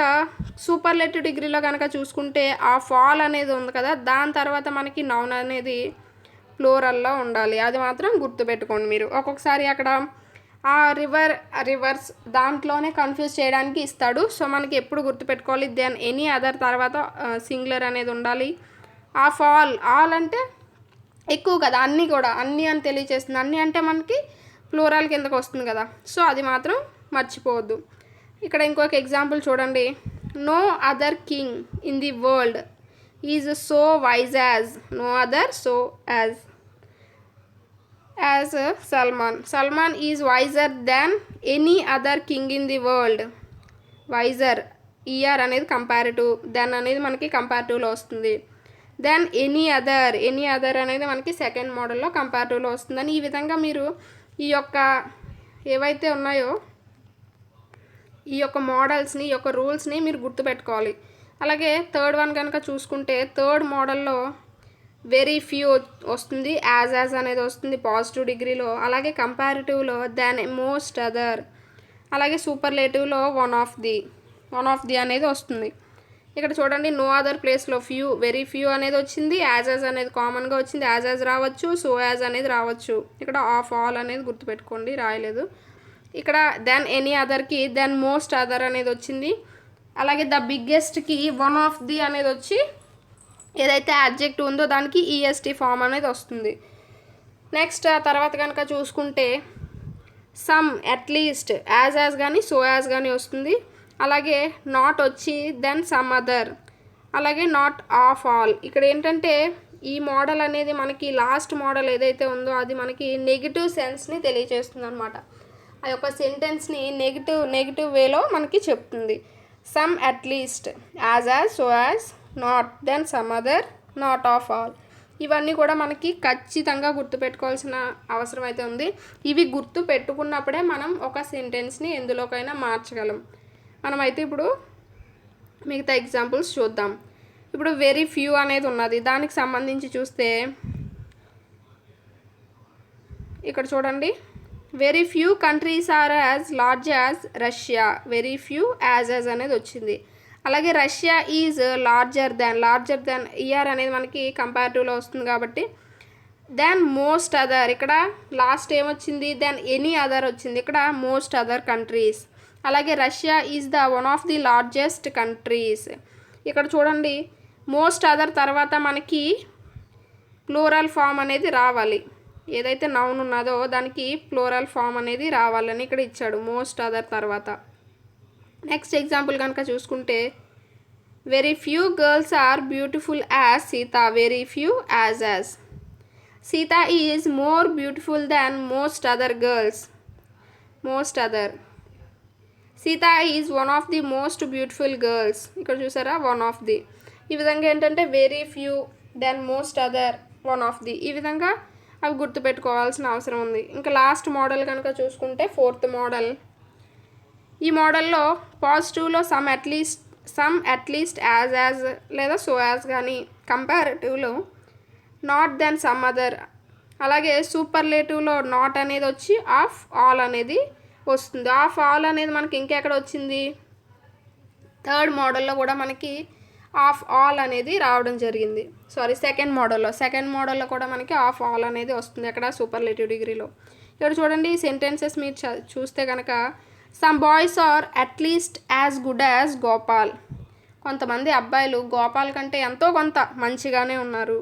సూపర్లేటివ్ డిగ్రీలో కనుక చూసుకుంటే ఆ ఫాల్ అనేది ఉంది కదా, దాని తర్వాత మనకి నౌన్ అనేది ప్లూరల్లో ఉండాలి. అది మాత్రం గుర్తుపెట్టుకోండి మీరు. ఒక్కొక్కసారి అక్కడ ఆ రివర్స్ దాంట్లోనే కన్ఫ్యూజ్ చేయడానికి ఇస్తాడు. సో మనకి ఎప్పుడు గుర్తుపెట్టుకోవాలి, దెన్ ఎనీ అదర్ తర్వాత సింగులర్ అనేది ఉండాలి. ఆ ఫాల్ ఆల్ అంటే ఎక్కువ కదా, అన్నీ కూడా అన్నీ అని తెలియచేస్తుంది. అన్నీ అంటే మనకి ప్లూరల్ కిందకు వస్తుంది కదా, సో అది మాత్రం మర్చిపోవద్దు. ఇక్కడ ఇంకొక ఎగ్జాంపుల్ చూడండి, no other king in the world is so wise as no other so as Salman is wiser than any other king in the world. Wiser E R అనేది కంపారిటివ్, దెన్ అనేది మనకి కంపారిటివ్లో వస్తుంది. దెన్ ఎనీ అదర్ అనేది మనకి సెకండ్ మోడల్లో కంపారిటివ్లో వస్తుందని. ఈ విధంగా మీరు ఈ యొక్క ఏవైతే ఉన్నాయో ఈ యొక్క మోడల్స్ని, ఈ యొక్క రూల్స్ని మీరు గుర్తుపెట్టుకోవాలి. అలాగే థర్డ్ వన్ కనుక చూసుకుంటే థర్డ్ మోడల్లో వెరీ ఫ్యూ వస్తుంది, యాజ్ అనేది వస్తుంది పాజిటివ్ డిగ్రీలో. అలాగే కంపారిటివ్లో దెన్ మోస్ట్ అదర్, అలాగే సూపర్లేటివ్లో వన్ ఆఫ్ ది అనేది వస్తుంది. ఇక్కడ చూడండి నో అదర్ ప్లేస్లో ఫ్యూ, వెరీ ఫ్యూ అనేది వచ్చింది. యాజ్ అనేది కామన్గా వచ్చింది, యాజ్ రావచ్చు, సో యాజ్ అనేది రావచ్చు. ఇక్కడ ఆఫ్ ఆల్ అనేది గుర్తుపెట్టుకోండి, రాయలేదు. ఇక్కడ దెన్ ఎనీ అదర్కి దెన్ మోస్ట్ అదర్ అనేది వచ్చింది. అలాగే ద బిగ్గెస్ట్కి వన్ ఆఫ్ ది అనేది వచ్చి ఏదైతే అడ్జెక్టివ్ ఉందో దానికి ఈఎస్టీ ఫామ్ అనేది వస్తుంది. నెక్స్ట్ ఆ తర్వాత కనుక చూసుకుంటే సమ్, అట్లీస్ట్, యాజ్ కానీ సో యాజ్ కానీ వస్తుంది. అలాగే నాట్ వచ్చి దెన్ సమ్ అదర్, అలాగే నాట్ ఆఫ్ ఆల్. ఇక్కడ ఏంటంటే ఈ మోడల్ అనేది మనకి లాస్ట్ మోడల్ ఏదైతే ఉందో అది మనకి నెగిటివ్ సెన్స్ని తెలియజేస్తుంది అనమాట. ఆ యొక్క సెంటెన్స్ని నెగిటివ్ వేలో మనకి చెప్తుంది. Some, at least, as so as, not, than some other, not of all. ఇవన్నీ కూడా మనకి ఖచ్చితంగా గుర్తుపెట్టుకోవాల్సిన అవసరం అయితే ఉంది. ఇవి గుర్తు పెట్టుకున్నప్పుడే మనం ఒక సెంటెన్స్ని ఎందులోకైనా మార్చగలం. మనమైతే ఇప్పుడు మిగతా ఎగ్జాంపుల్స్ చూద్దాం. ఇప్పుడు వెరీ ఫ్యూ అనేది ఉన్నది, దానికి సంబంధించి చూస్తే ఇక్కడ చూడండి, very few countries are as large as Russia. Very few as అనేది వచ్చింది. అలాగే Russia is larger than er అనేది మనకి కంపారిటివ్లో వస్తుంది కాబట్టి దెన్ మోస్ట్ అదర్, ఇక్కడ లాస్ట్ ఏమొచ్చింది, దెన్ ఎనీ అదర్ వచ్చింది, ఇక్కడ మోస్ట్ అదర్ కంట్రీస్. అలాగే Russia is the one of the largest countries. ఇక్కడ చూడండి మోస్ట్ అదర్ తర్వాత మనకి ప్లూరల్ ఫామ్ అనేది రావాలి, ఏదైతే నౌన్ ఉన్నదో దానికి ప్లూరల్ ఫామ్ అనేది రావాలని ఇక్కడ ఇచ్చాడు మోస్ట్ అదర్ తర్వాత. నెక్స్ట్ ఎగ్జాంపుల్ కనుక చూసుకుంటే very few girls are beautiful as Sita. Very few as Sita is more beautiful than most other girls. Most other, Sita is one of the most beautiful girls. ఇక్కడ చూసారా వన్ ఆఫ్ ది. ఈ విధంగా ఏంటంటే very few than most other, one of the, ఈ విధంగా అవి గుర్తుపెట్టుకోవాల్సిన అవసరం ఉంది. ఇంకా లాస్ట్ మోడల్ కనుక చూసుకుంటే ఫోర్త్ మోడల్. ఈ మోడల్లో పాజిటివ్లో సమ్ అట్లీస్ట్ యాజ్ లేదా సో యాజ్ కానీ, కంపారిటివ్లో నాట్ దెన్ సమ్ అదర్, అలాగే సూపర్లేటివ్లో నాట్ అనేది వచ్చి ఆఫ్ ఆల్ అనేది వస్తుంది. ఆఫ్ ఆల్ అనేది మనకి ఇంకెక్కడ వచ్చింది, థర్డ్ మోడల్లో కూడా మనకి ఆఫ్ ఆల్ అనేది రావడం జరిగింది. సెకండ్ మోడల్లో కూడా మనకి ఆఫ్ ఆల్ అనేది వస్తుంది అక్కడ సూపర్లేటివ్ డిగ్రీలో. ఇక్కడ చూడండి సెంటెన్సెస్ మీరు చూస్తే కనుక some boys are at least as good as Gopal. కొంతమంది అబ్బాయిలు గోపాల్ కంటే ఎంతో కొంత మంచిగానే ఉన్నారు.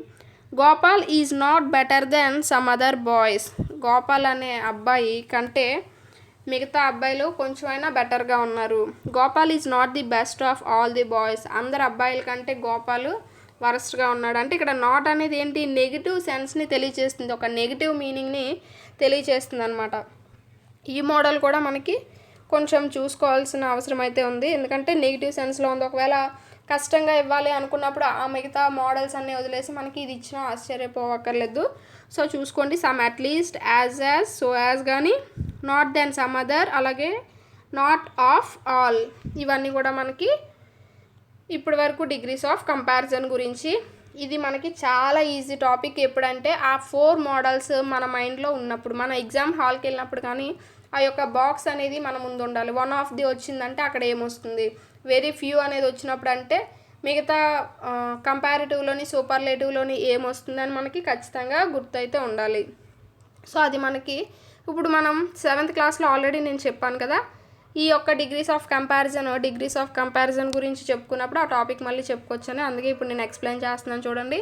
Gopal is not better than some other boys. Gopal అనే అబ్బాయి కంటే మిగతా అబ్బాయిలు కొంచెమైనా బెటర్గా ఉన్నారు. Gopal is not the best of all the boys. అందరు అబ్బాయిల కంటే గోపాల్ వరస్ట్గా ఉన్నాడు. అంటే ఇక్కడ నాట్ అనేది ఏంటి, నెగిటివ్ సెన్స్ని తెలియజేస్తుంది, ఒక నెగిటివ్ మీనింగ్ని తెలియజేస్తుంది అనమాట. ఈ మోడల్ కూడా మనకి కొంచెం చూసుకోవాల్సిన అవసరం అయితే ఉంది, ఎందుకంటే నెగిటివ్ సెన్స్లో ఉంది. ఒకవేళ కష్టంగా ఇవ్వాలి అనుకున్నప్పుడు ఆ మిగతా మోడల్స్ అన్నీ వదిలేసి మనకి ఇది ఇచ్చినా ఆశ్చర్యపోవక్కర్లేదు. సో చూసుకోండి, some at least, as so as కానీ, నాట్ దెన్ సమ్ అదర్, అలాగే నాట్ ఆఫ్ ఆల్. ఇవన్నీ కూడా మనకి ఇప్పటి వరకు డిగ్రీస్ ఆఫ్ కంపారిజన్ గురించి. ఇది మనకి చాలా ఈజీ టాపిక్ ఎప్పుడంటే ఆ 4 మోడల్స్ మన మైండ్లో ఉన్నప్పుడు, మన ఎగ్జామ్ హాల్కి వెళ్ళినప్పుడు కానీ ఆ యొక్క బాక్స్ అనేది మన ముందు ఉండాలి. వన్ ఆఫ్ ది వచ్చిందంటే అక్కడ ఏమొస్తుంది, వెరీ ఫ్యూ అనేది వచ్చినప్పుడు అంటే మిగతా కంపారిటివ్లోని సూపర్లేటివ్లోని ఏమొస్తుందని మనకి ఖచ్చితంగా గుర్తయితే ఉండాలి. సో అది మనకి ఇప్పుడు మనం 7th క్లాస్లో ఆల్రెడీ నేను చెప్పాను కదా, ఈ యొక్క డిగ్రీస్ ఆఫ్ కంపారిజన్ గురించి చెప్పుకున్నప్పుడు ఆ టాపిక్ మళ్ళీ చెప్పుకోవచ్చని, అందుకే ఇప్పుడు నేను ఎక్స్ప్లెయిన్ చేస్తున్నాను చూడండి.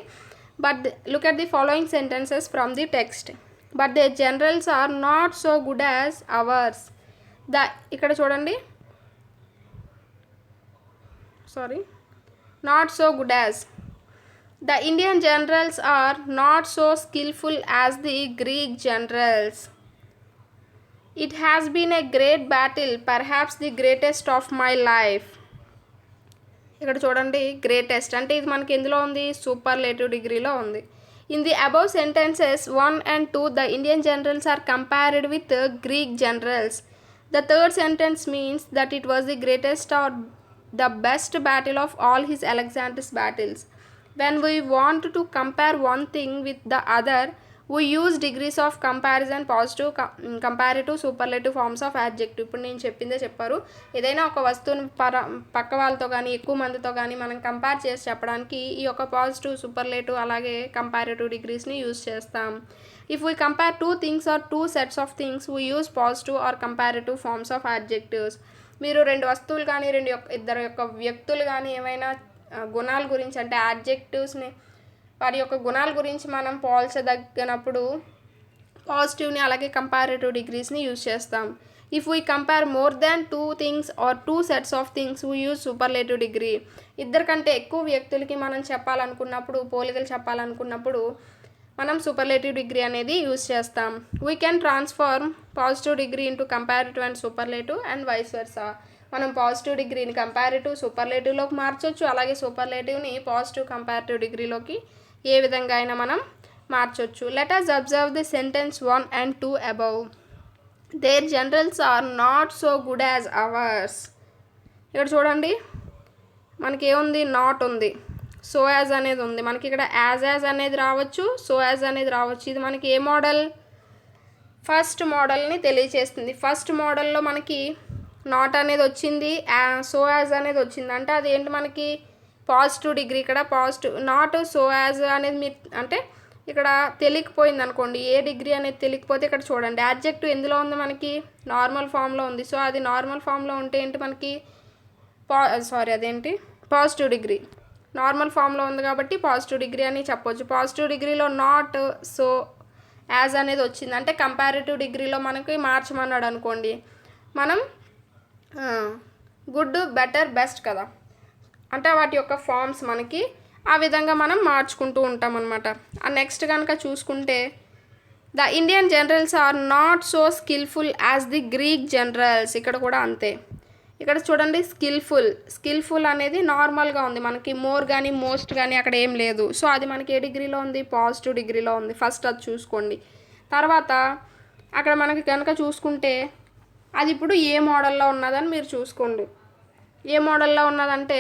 But look at the following sentences from the text. But they generals are not so good as ours. ఇక్కడ చూడండి, not so good as. The Indian generals are not so skillful as the Greek generals. It has been a great battle, perhaps the greatest of my life. ఇక్కడ చూడండి, గ్రేటెస్ట్ అంటే ఇది మనకి ఎందులో ఉంది, సూపర్లేటివ్ డిగ్రీలో ఉంది. In the above sentences 1 and 2, the Indian generals are compared with Greek generals. The third sentence means that it was the greatest or the best battle of all his Alexander's battles. When we want to compare one thing with the other, we use degrees of comparison positive comparative superlative forms of adjective. ఇప్పుడు నేను చెప్పిందే చెప్పారు. ఏదైనా ఒక వస్తువుని పక్క వాళ్ళతో కానీ ఎక్కువ మందితో కానీ మనం కంపేర్ చేసి చెప్పడానికి ఈ యొక్క పాజిటివ్ సూపర్లేటివ్ అలాగే కంపారిటివ్ డిగ్రీస్ని యూజ్ చేస్తాం. If we compare two things or two sets of things we use positive or comparative forms of adjectives. మీరు రెండు వస్తువులు కానీ ఇద్దరు యొక్క వ్యక్తులు కానీ ఏమైనా గుణాల గురించి అంటే యాడ్జెక్టివ్స్ని వారి యొక్క గుణాల గురించి మనం పోల్చదగినప్పుడు పాజిటివ్ని అలాగే కంపారిటివ్ డిగ్రీస్ని యూజ్ చేస్తాం. If we compare more than two things or two sets of things we use superlative degree. ఇద్దరు కంటే ఎక్కువ వ్యక్తులకి మనం చెప్పాలనుకున్నప్పుడు పోలికలు చెప్పాలనుకున్నప్పుడు మనం సూపర్లేటివ్ డిగ్రీ అనేది యూజ్ చేస్తాం. We can transform positive degree into comparative and superlative and vice versa. మనం పాజిటివ్ డిగ్రీని కంపారిటివ్ సూపర్లేటివ్లోకి మార్చొచ్చు, అలాగే సూపర్లేటివ్ని పాజిటివ్ కంపారిటివ్ డిగ్రీలోకి ఏ విధంగా అయినా మనం మార్చొచ్చు. Let us observe the sentence 1 and 2 above. Their generals are not so good as ours. ఇక్కడ చూడండి మనకి ఏముంది, నాట్ ఉంది, సో యాజ్ అనేది ఉంది, మనకి ఇక్కడ యాజ్ అనేది రావచ్చు, సో యాజ్ అనేది రావచ్చు. ఇది మనకి ఏ మోడల్, ఫస్ట్ మోడల్ని తెలియచేస్తుంది. ఫస్ట్ మోడల్లో మనకి నాట్ అనేది వచ్చింది, సో యాజ్ అనేది వచ్చింది, అంటే అది ఏంటి మనకి పాజిటివ్ డిగ్రీ. ఇక్కడ పాజిటివ్ నాట్ సో యాజ్ అనేది మీరు అంటే ఇక్కడ తెలియకపోయింది అనుకోండి, ఏ డిగ్రీ అనేది తెలియకపోతే ఇక్కడ చూడండి యాడ్జెక్టివ్ ఎందులో ఉంది మనకి నార్మల్ ఫామ్లో ఉంది. సో అది నార్మల్ ఫామ్లో ఉంటే ఏంటి మనకి అదేంటి పాజిటివ్ డిగ్రీ నార్మల్ ఫామ్లో ఉంది కాబట్టి పాజిటివ్ డిగ్రీ అని చెప్పొచ్చు. పాజిటివ్ డిగ్రీలో నాట్ సో యాజ్ అనేది వచ్చింది అంటే కంపారిటివ్ డిగ్రీలో మనకి మార్చమన్నాడు అనుకోండి, మనం గుడ్ బెటర్ బెస్ట్ కదా, అంటే వాటి యొక్క ఫామ్స్ మనకి ఆ విధంగా మనం మార్చుకుంటూ ఉంటాం అన్నమాట. నెక్స్ట్ కనుక చూసుకుంటే the Indian generals are not so skilful as the Greek generals. ఇక్కడ కూడా అంతే. ఇక్కడ చూడండి స్కిల్ఫుల్ అనేది నార్మల్గా ఉంది, మనకి మోర్ కానీ మోస్ట్ కానీ అక్కడ ఏం లేదు. సో అది మనకి ఏ డిగ్రీలో ఉంది, పాజిటివ్ డిగ్రీలో ఉంది. ఫస్ట్ అది చూసుకోండి. తర్వాత అక్కడ మనకి కనుక చూసుకుంటే అది ఇప్పుడు ఏ మోడల్లో ఉన్నదని మీరు చూసుకోండి. ఏ మోడల్లో ఉన్నదంటే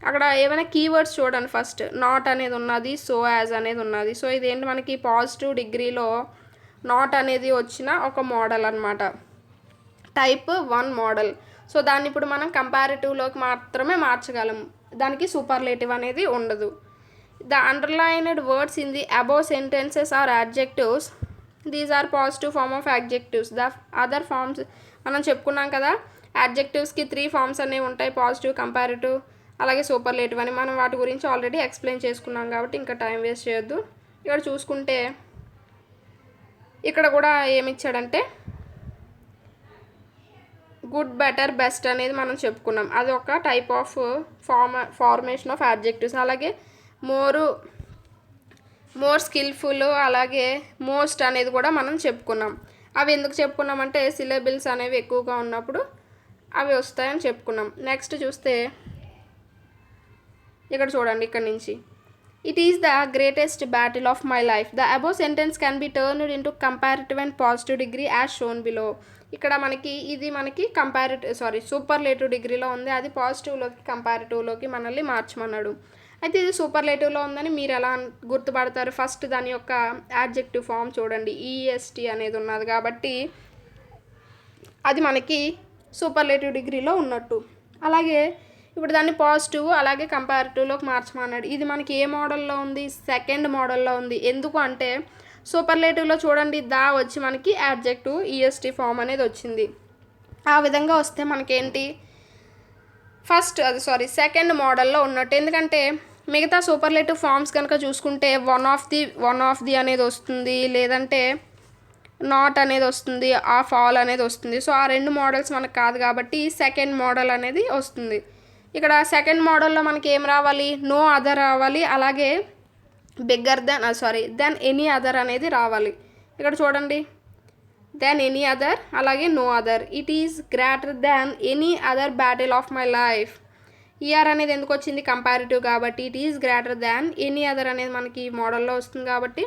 అక్కడ ఏమైనా కీవర్డ్స్ చూడండి. ఫస్ట్ నాట్ అనేది ఉన్నది, సో యాజ్ అనేది ఉన్నది. సో ఇదేంటి మనకి పాజిటివ్ డిగ్రీలో నాట్ అనేది వచ్చిన ఒక మోడల్ అన్నమాట, టైప్ 1 మోడల్. సో దాన్ని ఇప్పుడు మనం కంపారిటివ్లోకి మాత్రమే మార్చగలం, దానికి సూపర్లేటివ్ అనేది ఉండదు. The underlined words in the above sentences are adjectives. These are positive form of adjectives. The other forms మనం చెప్పుకున్నాం కదా, యాడ్జెక్టివ్స్కి 3 ఫార్మ్స్ అనేవి ఉంటాయి, పాజిటివ్, కంపారిటివ్ అలాగే సూపర్లేటివ్ అని. మనం వాటి గురించి ఆల్రెడీ ఎక్స్ప్లెయిన్ చేసుకున్నాం కాబట్టి ఇంకా టైం వేస్ట్ చేయొద్దు. ఇక్కడ చూసుకుంటే ఇక్కడ కూడా ఏమి ఇచ్చాడంటే గుడ్ బెటర్ బెస్ట్ అనేది మనం చెప్పుకున్నాం, అది ఒక type of formation of adjectives. అలాగే మోర్ స్కిల్ఫుల్ అలాగే మోస్ట్ అనేది కూడా మనం చెప్పుకున్నాం. అవి ఎందుకు చెప్పుకున్నామంటే సిలబుల్స్ అనేవి ఎక్కువగా ఉన్నప్పుడు అవి వస్తాయని చెప్పుకున్నాం. నెక్స్ట్ చూస్తే ఇక్కడ చూడండి, ఇక్కడ నుంచి it is the greatest battle of my life. The above sentence can be turned into comparative and positive degree as shown below. ఇక్కడ మనకి ఇది మనకి సూపర్లేటివ్ డిగ్రీలో ఉంది, అది పాజిటివ్లోకి కంపారిటివ్లోకి మనల్ని మార్చమన్నాడు. అయితే ఇది సూపర్లేటివ్లో ఉందని మీరు ఎలా గుర్తుపడతారు? ఫస్ట్ దాని యొక్క యాడ్జెక్టివ్ ఫామ్ చూడండి, ఈఎస్టీ అనేది ఉన్నది కాబట్టి అది మనకి సూపర్లేటివ్ డిగ్రీలో ఉన్నట్టు. అలాగే ఇప్పుడు దాన్ని పాజిటివ్ అలాగే కంపారిటివ్లోకి మార్చమన్నాడు. ఇది మనకి ఏ మోడల్లో ఉంది, సెకండ్ మోడల్లో ఉంది. ఎందుకు అంటే సూపర్లేటివ్లో చూడండి దా వచ్చి మనకి యాడ్జెక్టివ్ ఈఎస్టీ ఫామ్ అనేది వచ్చింది. ఆ విధంగా వస్తే మనకేంటి సెకండ్ మోడల్లో ఉన్నట్టు. ఎందుకంటే మిగతా సూపర్లేటివ్ ఫామ్స్ కనుక చూసుకుంటే వన్ ఆఫ్ ది అనేది వస్తుంది, లేదంటే నాట్ అనేది వస్తుంది, ఆఫ్ ఆల్ అనేది వస్తుంది. సో ఆ 2 మోడల్స్ మనకు కాదు కాబట్టి సెకండ్ మోడల్ అనేది వస్తుంది. ఇక్కడ సెకండ్ మోడల్లో మనకి ఏం రావాలి, నో అదర్ రావాలి, అలాగే దెన్ ఎనీ అదర్ అనేది రావాలి. ఇక్కడ చూడండి దెన్ ఎనీ అదర్ అలాగే no other. It is greater than any other battle of my life. ER అనేది ఎందుకు వచ్చింది, కంపారిటివ్ కాబట్టి. It is greater than any other అనేది మనకి మోడల్లో వస్తుంది కాబట్టి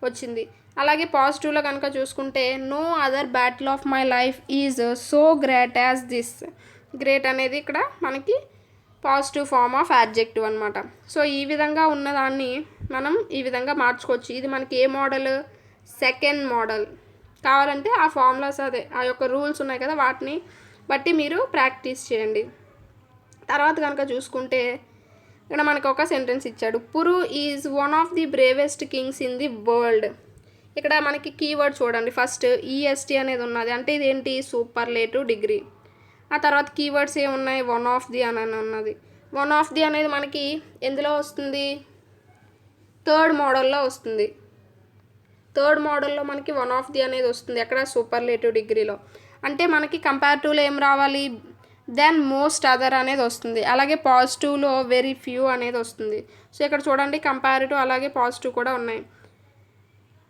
వచ్చింది. అలాగే పాజిటివ్లో కనుక చూసుకుంటే no other battle of my life is so great as this. Great అనేది ఇక్కడ మనకి పాజిటివ్ ఫామ్ ఆఫ్ యాడ్జెక్టివ్ అనమాట. సో ఈ విధంగా ఉన్నదాన్ని మనం ఈ విధంగా మార్చుకోవచ్చు. ఇది మనకి ఏ మోడల్, సెకండ్ మోడల్. కావాలంటే ఆ ఫార్ములాస్ అదే ఆ యొక్క రూల్స్ ఉన్నాయి కదా వాటిని బట్టి మీరు ప్రాక్టీస్ చేయండి. తర్వాత కనుక చూసుకుంటే ఇక్కడ మనకు ఒక సెంటెన్స్ ఇచ్చాడు. Puru is one of the bravest kings in the world. ఇక్కడ మనకి కీవర్డ్ చూడండి, ఫస్ట్ ఈఎస్టీ అనేది ఉన్నది, అంటే ఇదేంటి సూపర్లేటివ్ డిగ్రీ. ఆ తర్వాత కీవర్డ్స్ ఏమున్నాయి, వన్ ఆఫ్ ది అని ఉన్నది. వన్ ఆఫ్ ది అనేది మనకి ఎందులో వస్తుంది, థర్డ్ మోడల్లో వస్తుంది. థర్డ్ మోడల్లో మనకి వన్ ఆఫ్ ది అనేది వస్తుంది ఎక్కడ, సూపర్లేటివ్ డిగ్రీలో. అంటే మనకి కంపారిటివ్లో ఏం రావాలి, దెన్ మోస్ట్ అదర్ అనేది వస్తుంది. అలాగే పాజిటివ్లో వెరీ ఫ్యూ అనేది వస్తుంది. సో ఇక్కడ చూడండి కంపారిటివ్ అలాగే పాజిటివ్ కూడా ఉన్నాయి.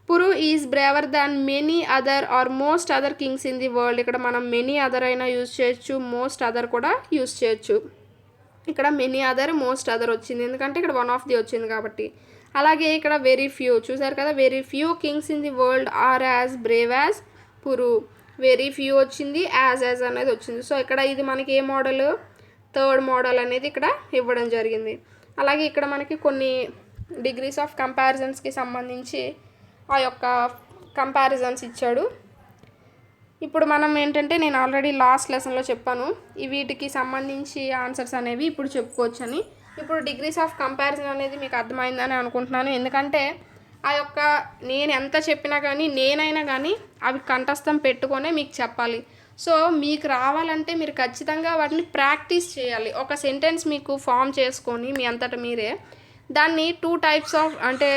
Puru is braver than many other or most other kings in the world. ఇక్కడ మనం మెనీ అదర్ అయినా యూజ్ చేయొచ్చు, మోస్ట్ అదర్ కూడా యూజ్ చేయొచ్చు. ఇక్కడ మెనీ అదర్ మోస్ట్ అదర్ వచ్చింది ఎందుకంటే ఇక్కడ వన్ ఆఫ్ ది వచ్చింది కాబట్టి. అలాగే ఇక్కడ వెరీ ఫ్యూ చూసారు కదా, very few kings in the world are as brave as Puru. Very few వచ్చింది, యాజ్ అనేది వచ్చింది. సో ఇక్కడ ఇది మనకి ఏ మోడల్, థర్డ్ మోడల్ అనేది ఇక్కడ ఇవ్వడం జరిగింది. అలాగే ఇక్కడ మనకి కొన్ని డిగ్రీస్ ఆఫ్ కంపారిజన్స్కి సంబంధించి ఆ యొక్క కంపారిజన్స్ ఇచ్చాడు. ఇప్పుడు మనం ఏంటంటే నేను ఆల్రెడీ లాస్ట్ లెసన్లో చెప్పాను ఈ వీటికి సంబంధించి ఆన్సర్స్ అనేవి ఇప్పుడు చెప్పుకోవచ్చని. ఇప్పుడు డిగ్రీస్ ఆఫ్ కంపారిజన్ అనేది మీకు అర్థమైందని అనుకుంటున్నాను. ఎందుకంటే ఆ యొక్క నేను ఎంత చెప్పినా కానీ నేనైనా కానీ అవి కంఠస్థం పెట్టుకొనే మీకు చెప్పాలి. సో మీకు రావాలంటే మీరు ఖచ్చితంగా వాటిని ప్రాక్టీస్ చేయాలి. ఒక సెంటెన్స్ మీకు ఫామ్ చేసుకొని మీ అంతటా మీరే దాన్ని 2 టైప్స్ ఆఫ్ అంటే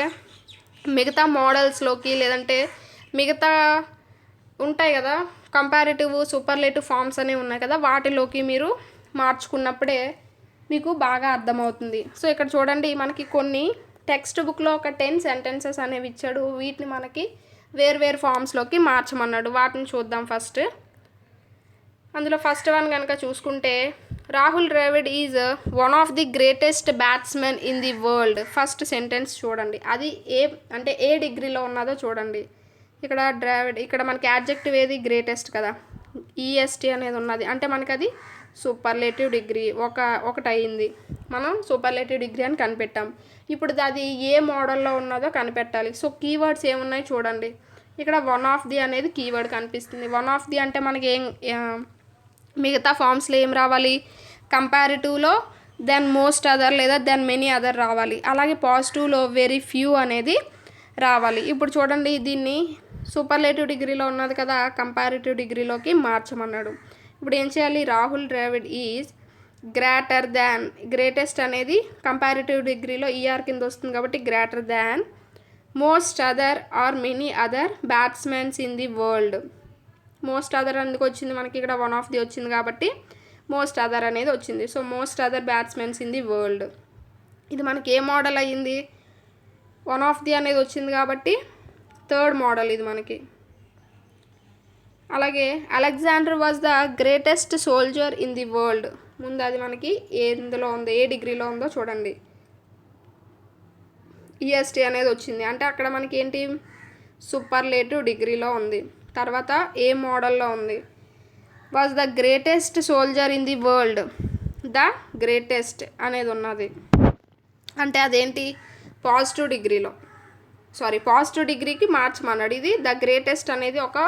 మిగతా మోడల్స్లోకి లేదంటే మిగతా ఉంటాయి కదా కంపారిటివ్ సూపర్లేటివ్ ఫామ్స్ అనేవి ఉన్నాయి కదా వాటిలోకి మీరు మార్చుకున్నప్పుడే మీకు బాగా అర్థమవుతుంది. సో ఇక్కడ చూడండి మనకి కొన్ని టెక్స్ట్ బుక్లో ఒక 10 సెంటెన్సెస్ అనేవి ఇచ్చాడు. వీటిని మనకి వేరు ఫామ్స్లోకి మార్చమన్నాడు. వాటిని చూద్దాం ఫస్ట్. అందులో ఫస్ట్ వన్ కనుక చూసుకుంటే Rahul Dravid is one of the greatest batsmen in the world. First sentence చూడండి, అది ఏ డిగ్రీలో ఉన్నదో చూడండి. ఇక్కడ ద్రావిడ్, ఇక్కడ మనకి యాడ్జెక్టివ్ ఏది, గ్రేటెస్ట్ కదా, ఈఎస్టీ అనేది ఉన్నది అంటే మనకి అది సూపర్లేటివ్ డిగ్రీ ఒకటి అయింది. మనం సూపర్లేటివ్ డిగ్రీ అని కనిపెట్టాం. ఇప్పుడు అది ఏ మోడల్లో ఉన్నదో కనిపెట్టాలి. సో కీవర్డ్స్ ఏమున్నాయి చూడండి. ఇక్కడ వన్ ఆఫ్ ది అనేది కీవర్డ్ కనిపిస్తుంది. వన్ ఆఫ్ ది అంటే మనకి మిగతా ఫామ్స్లో ఏం రావాలి, కంపారిటివ్లో దెన్ మోస్ట్ అదర్ లేదా దెన్ మెనీ అదర్ రావాలి. అలాగే పాజిటివ్లో వెరీ ఫ్యూ అనేది రావాలి. ఇప్పుడు చూడండి దీన్ని సూపర్లేటివ్ డిగ్రీలో ఉన్నది కదా కంపారిటివ్ డిగ్రీలోకి మార్చమన్నాడు. ఇప్పుడు ఏం చేయాలి, Rahul Dravid is greater than, greatest అనేది కంపారిటివ్ డిగ్రీలో ఈఆర్ కింద వస్తుంది కాబట్టి greater than most other or many other batsmens in the world. Most other ఎందుకు వచ్చింది మనకి, ఇక్కడ వన్ ఆఫ్ ది వచ్చింది కాబట్టి మోస్ట్ అదర్ అనేది వచ్చింది. So most other batsmens in the world. ఇది మనకి ఏ మోడల్ అయ్యింది, వన్ ఆఫ్ ది అనేది వచ్చింది కాబట్టి థర్డ్ మోడల్ ఇది మనకి. అలాగే Alexander was the greatest soldier in the world. ముందు అది మనకి ఎందులో ఉందో ఏ డిగ్రీలో ఉందో చూడండి, ఈఎస్టీ అనేది వచ్చింది అంటే అక్కడ మనకి ఏంటి సూపర్లేటివ్ డిగ్రీలో ఉంది. తర్వాత ఏ మోడల్లో ఉంది, was the greatest soldier in the world, the greatest అనేది ఉన్నది అంటే అదేంటి పాజిటివ్ డిగ్రీలో, పాజిటివ్ డిగ్రీకి మార్చమన్నాడు. ఇది ద గ్రేటెస్ట్ అనేది ఒక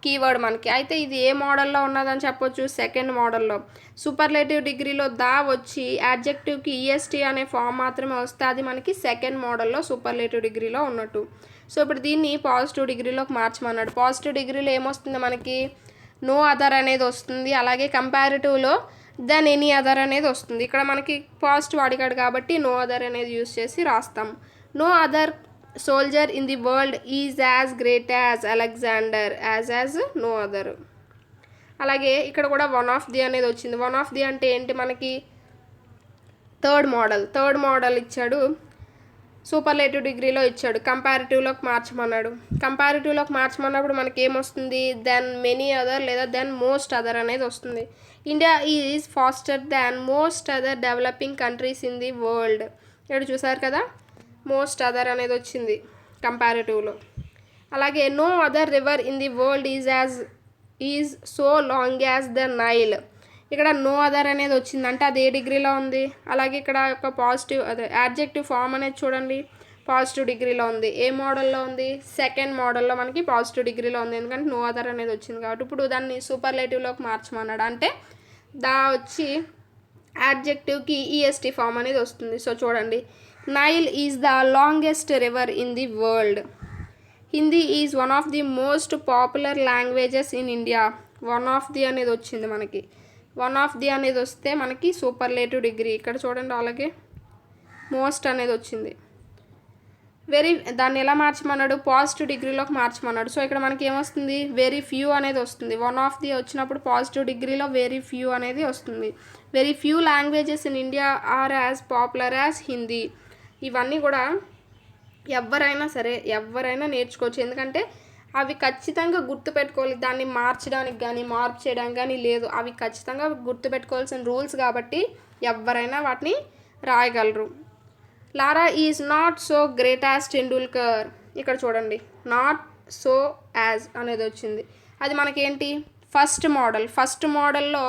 కీవర్డ్ మనకి. అయితే ఇది ఏ మోడల్లో ఉన్నదని చెప్పొచ్చు, సెకండ్ మోడల్లో. సూపర్లేటివ్ డిగ్రీలో దా వచ్చి యాడ్జెక్టివ్కి ఈఎస్టీ అనే ఫామ్ మాత్రమే వస్తే అది మనకి సెకండ్ మోడల్లో సూపర్లేటివ్ డిగ్రీలో ఉన్నట్టు. సో ఇప్పుడు దీన్ని పాజిటివ్ డిగ్రీలోకి మార్చమన్నాడు. పాజిటివ్ డిగ్రీలో ఏమొస్తుంది మనకి, నో అదర్ అనేది వస్తుంది. అలాగే కంపారిటివ్లో దెన్ ఎనీ అదర్ అనేది వస్తుంది. ఇక్కడ మనకి పాజిటివ్ అడిగాడు కాబట్టి నో అదర్ అనేది యూజ్ చేసి రాస్తాం. No other soldier in the world is as great as Alexander, as no other. అలాగే ఇక్కడ కూడా వన్ ఆఫ్ ది అనేది వచ్చింది. వన్ ఆఫ్ ది అంటే ఏంటి మనకి థర్డ్ మోడల్ ఇచ్చాడు, సూపర్లేటివ్ డిగ్రీలో ఇచ్చాడు. కంపారిటివ్లోకి మార్చమన్నాడు. కంపారిటివ్లోకి మార్చమన్నప్పుడు మనకి ఏమొస్తుంది, దెన్ మెనీ అదర్ లేదా దెన్ మోస్ట్ అదర్ అనేది వస్తుంది. India is faster than most other developing countries in the world. ఇక్కడ చూసారు కదా మోస్ట్ అదర్ అనేది వచ్చింది కంపారిటివ్లో. అలాగే no other river in the world is so long as the Nile. ఇక్కడ నో అదర్ అనేది వచ్చింది అంటే అది ఏ డిగ్రీలో ఉంది. అలాగే ఇక్కడ ఒక పాజిటివ్ అదే యాడ్జెక్టివ్ ఫామ్ అనేది చూడండి, పాజిటివ్ డిగ్రీలో ఉంది. ఏ మోడల్లో ఉంది? సెకండ్ మోడల్లో మనకి పాజిటివ్ డిగ్రీలో ఉంది. ఎందుకంటే నో అదర్ అనేది వచ్చింది కాబట్టి ఇప్పుడు దాన్ని సూపర్లేటివ్లోకి మార్చమన్నాడు. అంటే దా వచ్చి యాడ్జెక్టివ్కి ఈఎస్టీ ఫామ్ అనేది వస్తుంది. సో చూడండి, Nile is the longest river in the world. Hindi is one of the most popular languages in India. One of the అనేది వచ్చింది మనకి. వన్ ఆఫ్ ది అనేది వస్తే మనకి సూపర్లేటివ్ డిగ్రీ. ఇక్కడ చూడండి, అలాగే మోస్ట్ అనేది వచ్చింది. వెరీ దాన్ని ఎలా మార్చమన్నాడు? పాజిటివ్ డిగ్రీలోకి మార్చమన్నాడు. సో ఇక్కడ మనకి ఏమొస్తుంది? వెరీ ఫ్యూ అనేది వస్తుంది. వన్ ఆఫ్ ది వచ్చినప్పుడు పాజిటివ్ డిగ్రీలో వెరీ ఫ్యూ అనేది వస్తుంది. Very few languages in India are as popular as Hindi. ఇవన్నీ కూడా ఎవరైనా నేర్చుకోవచ్చు. ఎందుకంటే అవి ఖచ్చితంగా గుర్తుపెట్టుకోవాలి. దాన్ని మార్చడానికి కానీ మార్పు చేయడానికి కానీ లేదు. అవి ఖచ్చితంగా గుర్తుపెట్టుకోవాల్సిన రూల్స్ కాబట్టి ఎవరైనా వాటిని రాయగలరు. Lara is not so great as Tendulkar. ఇక్కడ చూడండి, నాట్ సో యాజ్ అనేది వచ్చింది. అది మనకేంటి? ఫస్ట్ మోడల్లో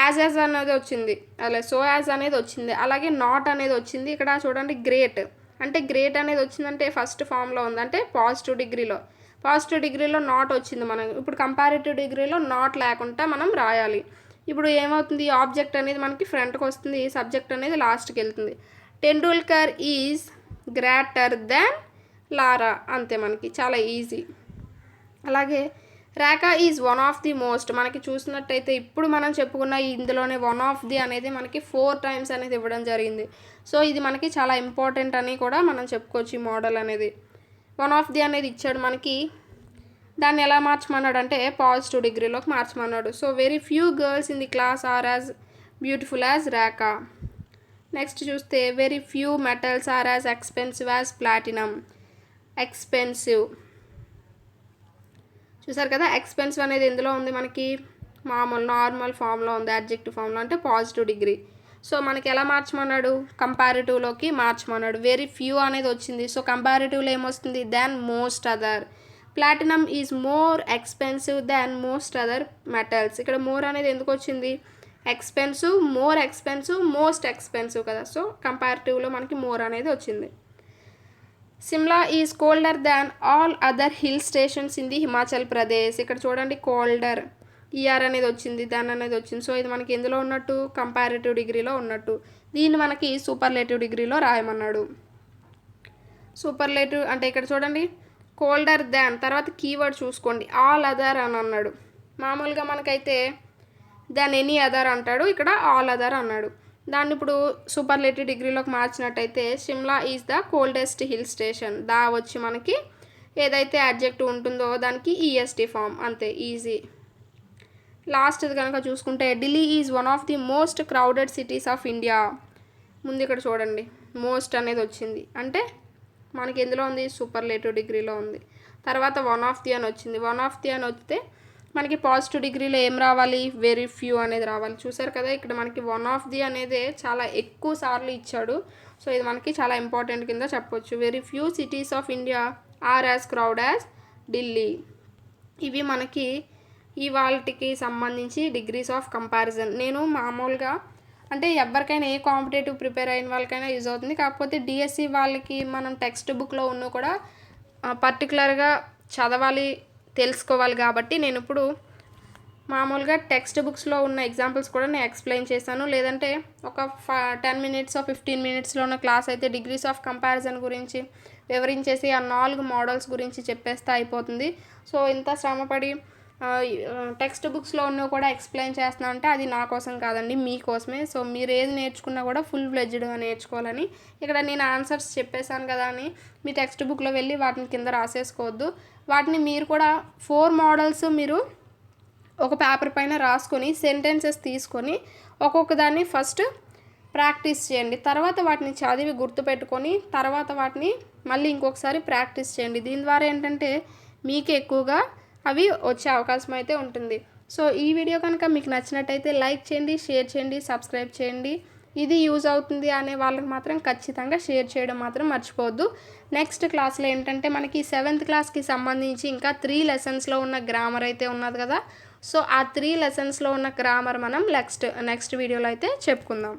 యాజ్ అనేది వచ్చింది, అలా సో యాజ్ అనేది వచ్చింది. అలాగే నాట్ అనేది వచ్చింది. ఇక్కడ చూడండి, గ్రేట్ అంటే గ్రేట్ అనేది వచ్చిందంటే ఫస్ట్ ఫామ్లో ఉంది, అంటే పాజిటివ్ డిగ్రీలో నాట్ వచ్చింది. మనం ఇప్పుడు కంపారిటివ్ డిగ్రీలో నాట్ లేకుండా మనం రాయాలి. ఇప్పుడు ఏమవుతుంది? ఆబ్జెక్ట్ అనేది మనకి ఫ్రంట్కి వస్తుంది, సబ్జెక్ట్ అనేది లాస్ట్కి వెళ్తుంది. Tendulkar is greater than Lara. అంతే, మనకి చాలా ఈజీ. అలాగే Rekha is one of the most. మనకి చూసినట్టయితే ఇప్పుడు మనం చెప్పుకున్న ఇందులోనే వన్ ఆఫ్ ది అనేది మనకి 4 times అనేది ఇవ్వడం జరిగింది. సో ఇది మనకి చాలా ఇంపార్టెంట్ అని కూడా మనం చెప్పుకోవచ్చు. ఈ మోడల్ అనేది వన్ ఆఫ్ ది అనేది ఇచ్చాడు మనకి. దాన్ని ఎలా మార్చమన్నాడు అంటే పాజిటివ్ డిగ్రీలోకి మార్చమన్నాడు. So very few girls in the class are as beautiful as Rekha. Next చూస్తే very few metals are as expensive as platinum. Expensive చూసారు కదా, ఎక్స్పెన్సివ్ అనేది ఎందులో ఉంది? మనకి నార్మల్ ఫామ్లో ఉంది, అడ్జెక్టివ్ ఫామ్లో, అంటే పాజిటివ్ డిగ్రీ. సో మనకి ఎలా మార్చమన్నాడు? కంపారిటివ్లోకి మార్చమన్నాడు. వెరీ ఫ్యూ అనేది వచ్చింది. సో కంపారిటివ్లో ఏమొస్తుంది? Than most other. Platinum is more expensive than most other metals. ఇక్కడ మోర్ అనేది ఎందుకు వచ్చింది? Expensive, more expensive, most expensive కదా. సో కంపారిటివ్లో మనకి మోర్ అనేది వచ్చింది. Shimla is colder than all other hill stations in the Himachal Pradesh. ఇక్కడ చూడండి, కోల్డర్ ఈఆర్ అనేది వచ్చింది, దాన్ అనేది వచ్చింది. సో ఇది మనకి ఎందులో ఉన్నట్టు? కంపారిటివ్ డిగ్రీలో ఉన్నట్టు. దీన్ని మనకి సూపర్లేటివ్ డిగ్రీలో రాయమన్నాడు. సూపర్లేటివ్ అంటే ఇక్కడ చూడండి, కోల్డర్ దాన్ తర్వాత కీవర్డ్ చూసుకోండి, ఆల్ అదర్ అని అన్నాడు. మామూలుగా మనకైతే దాన్ ఎనీ అదర్ అంటాడు, ఇక్కడ ఆల్ అదర్ అన్నాడు. దాన్ని ఇప్పుడు సూపర్లేటివ్ డిగ్రీలోకి మార్చినట్టయితే Shimla is the coldest hill station. దా వచ్చి మనకి ఏదైతే అడ్జెక్టివ్ ఉంటుందో దానికి ఈఎస్టీ ఫామ్. అంతే, ఈజీ. లాస్ట్ది కనుక చూసుకుంటే Delhi is one of the most crowded cities of India. ముందు ఇక్కడ చూడండి, మోస్ట్ అనేది వచ్చింది, అంటే మనకి ఎందులో ఉంది? సూపర్లేటివ్ డిగ్రీలో ఉంది. తర్వాత వన్ ఆఫ్ ది అని వచ్చింది. వన్ ఆఫ్ ది అని వస్తే మనకి పాజిటివ్ డిగ్రీలో ఏం రావాలి? వెరీ ఫ్యూ అనేది రావాలి. చూసారు కదా, ఇక్కడ మనకి వన్ ఆఫ్ ది అనేది చాలా ఎక్కువ సార్లు ఇచ్చాడు. సో ఇది మనకి చాలా ఇంపార్టెంట్ కింద చెప్పొచ్చు. Very few cities of India are as crowd as Delhi. ఇవి మనకి ఇవాల్టికి సంబంధించి డిగ్రీస్ ఆఫ్ కంపారిజన్. నేను మామూలుగా అంటే ఎవరికైనా ఏ కాంపిటేటివ్ ప్రిపేర్ అయిన వాళ్ళకైనా యూజ్ అవుతుంది. కాకపోతే డిఎస్సి వాళ్ళకి మనం టెక్స్ట్ బుక్లో ఉన్న కూడా పర్టికులర్గా చదవాలి, తెలుసుకోవాలి కాబట్టి నేను ఇప్పుడు మామూలుగా టెక్స్ట్ బుక్స్లో ఉన్న ఎగ్జాంపుల్స్ కూడా నేను ఎక్స్ప్లెయిన్ చేశాను. లేదంటే ఒక 10 minutes 15 minutesలో ఉన్న క్లాస్ అయితే డిగ్రీస్ ఆఫ్ కంపారిజన్ గురించి వివరించేసి ఆ 4 మోడల్స్ గురించి చెప్పేస్తే అయిపోతుంది. సో ఇంత శ్రమపడి టెక్స్ట్ బుక్స్లో ఉన్నవి కూడా ఎక్స్ప్లెయిన్ చేస్తున్నా అంటే అది నా కోసం కాదండి, మీకోసమే. సో మీరు ఏది నేర్చుకున్నా కూడా ఫుల్ ఫ్లెడ్జ్డ్గా నేర్చుకోవాలని. ఇక్కడ నేను ఆన్సర్స్ చెప్పేశాను కదా అని మీ టెక్స్ట్ బుక్లో వెళ్ళి వాటిని కింద రాసేసుకోవద్దు. వాటిని మీరు కూడా 4 మోడల్స్ మీరు ఒక పేపర్ పైన రాసుకొని సెంటెన్సెస్ తీసుకొని ఒక్కొక్క దాన్ని ఫస్ట్ ప్రాక్టీస్ చేయండి. తర్వాత వాటిని చదివి గుర్తుపెట్టుకొని తర్వాత వాటిని మళ్ళీ ఇంకొకసారి ప్రాక్టీస్ చేయండి. దీని ద్వారా ఏంటంటే మీకు ఎక్కువగా అవి వచ్చే అవకాశం అయితే ఉంటుంది. సో ఈ వీడియో కనుక మీకు నచ్చినట్టయితే లైక్ చేయండి, షేర్ చేయండి, సబ్స్క్రైబ్ చేయండి. ఇది యూజ్ అవుతుంది అనే వాళ్ళకి మాత్రం ఖచ్చితంగా షేర్ చేయడం మాత్రం మర్చిపోవద్దు. నెక్స్ట్ క్లాస్లో ఏంటంటే మనకి 7th క్లాస్కి సంబంధించి ఇంకా 3 lessonsలో ఉన్న గ్రామర్ అయితే ఉన్నది కదా. సో ఆ 3 lessonsలో ఉన్న గ్రామర్ మనం నెక్స్ట్ వీడియోలో అయితే చెప్పుకుందాం.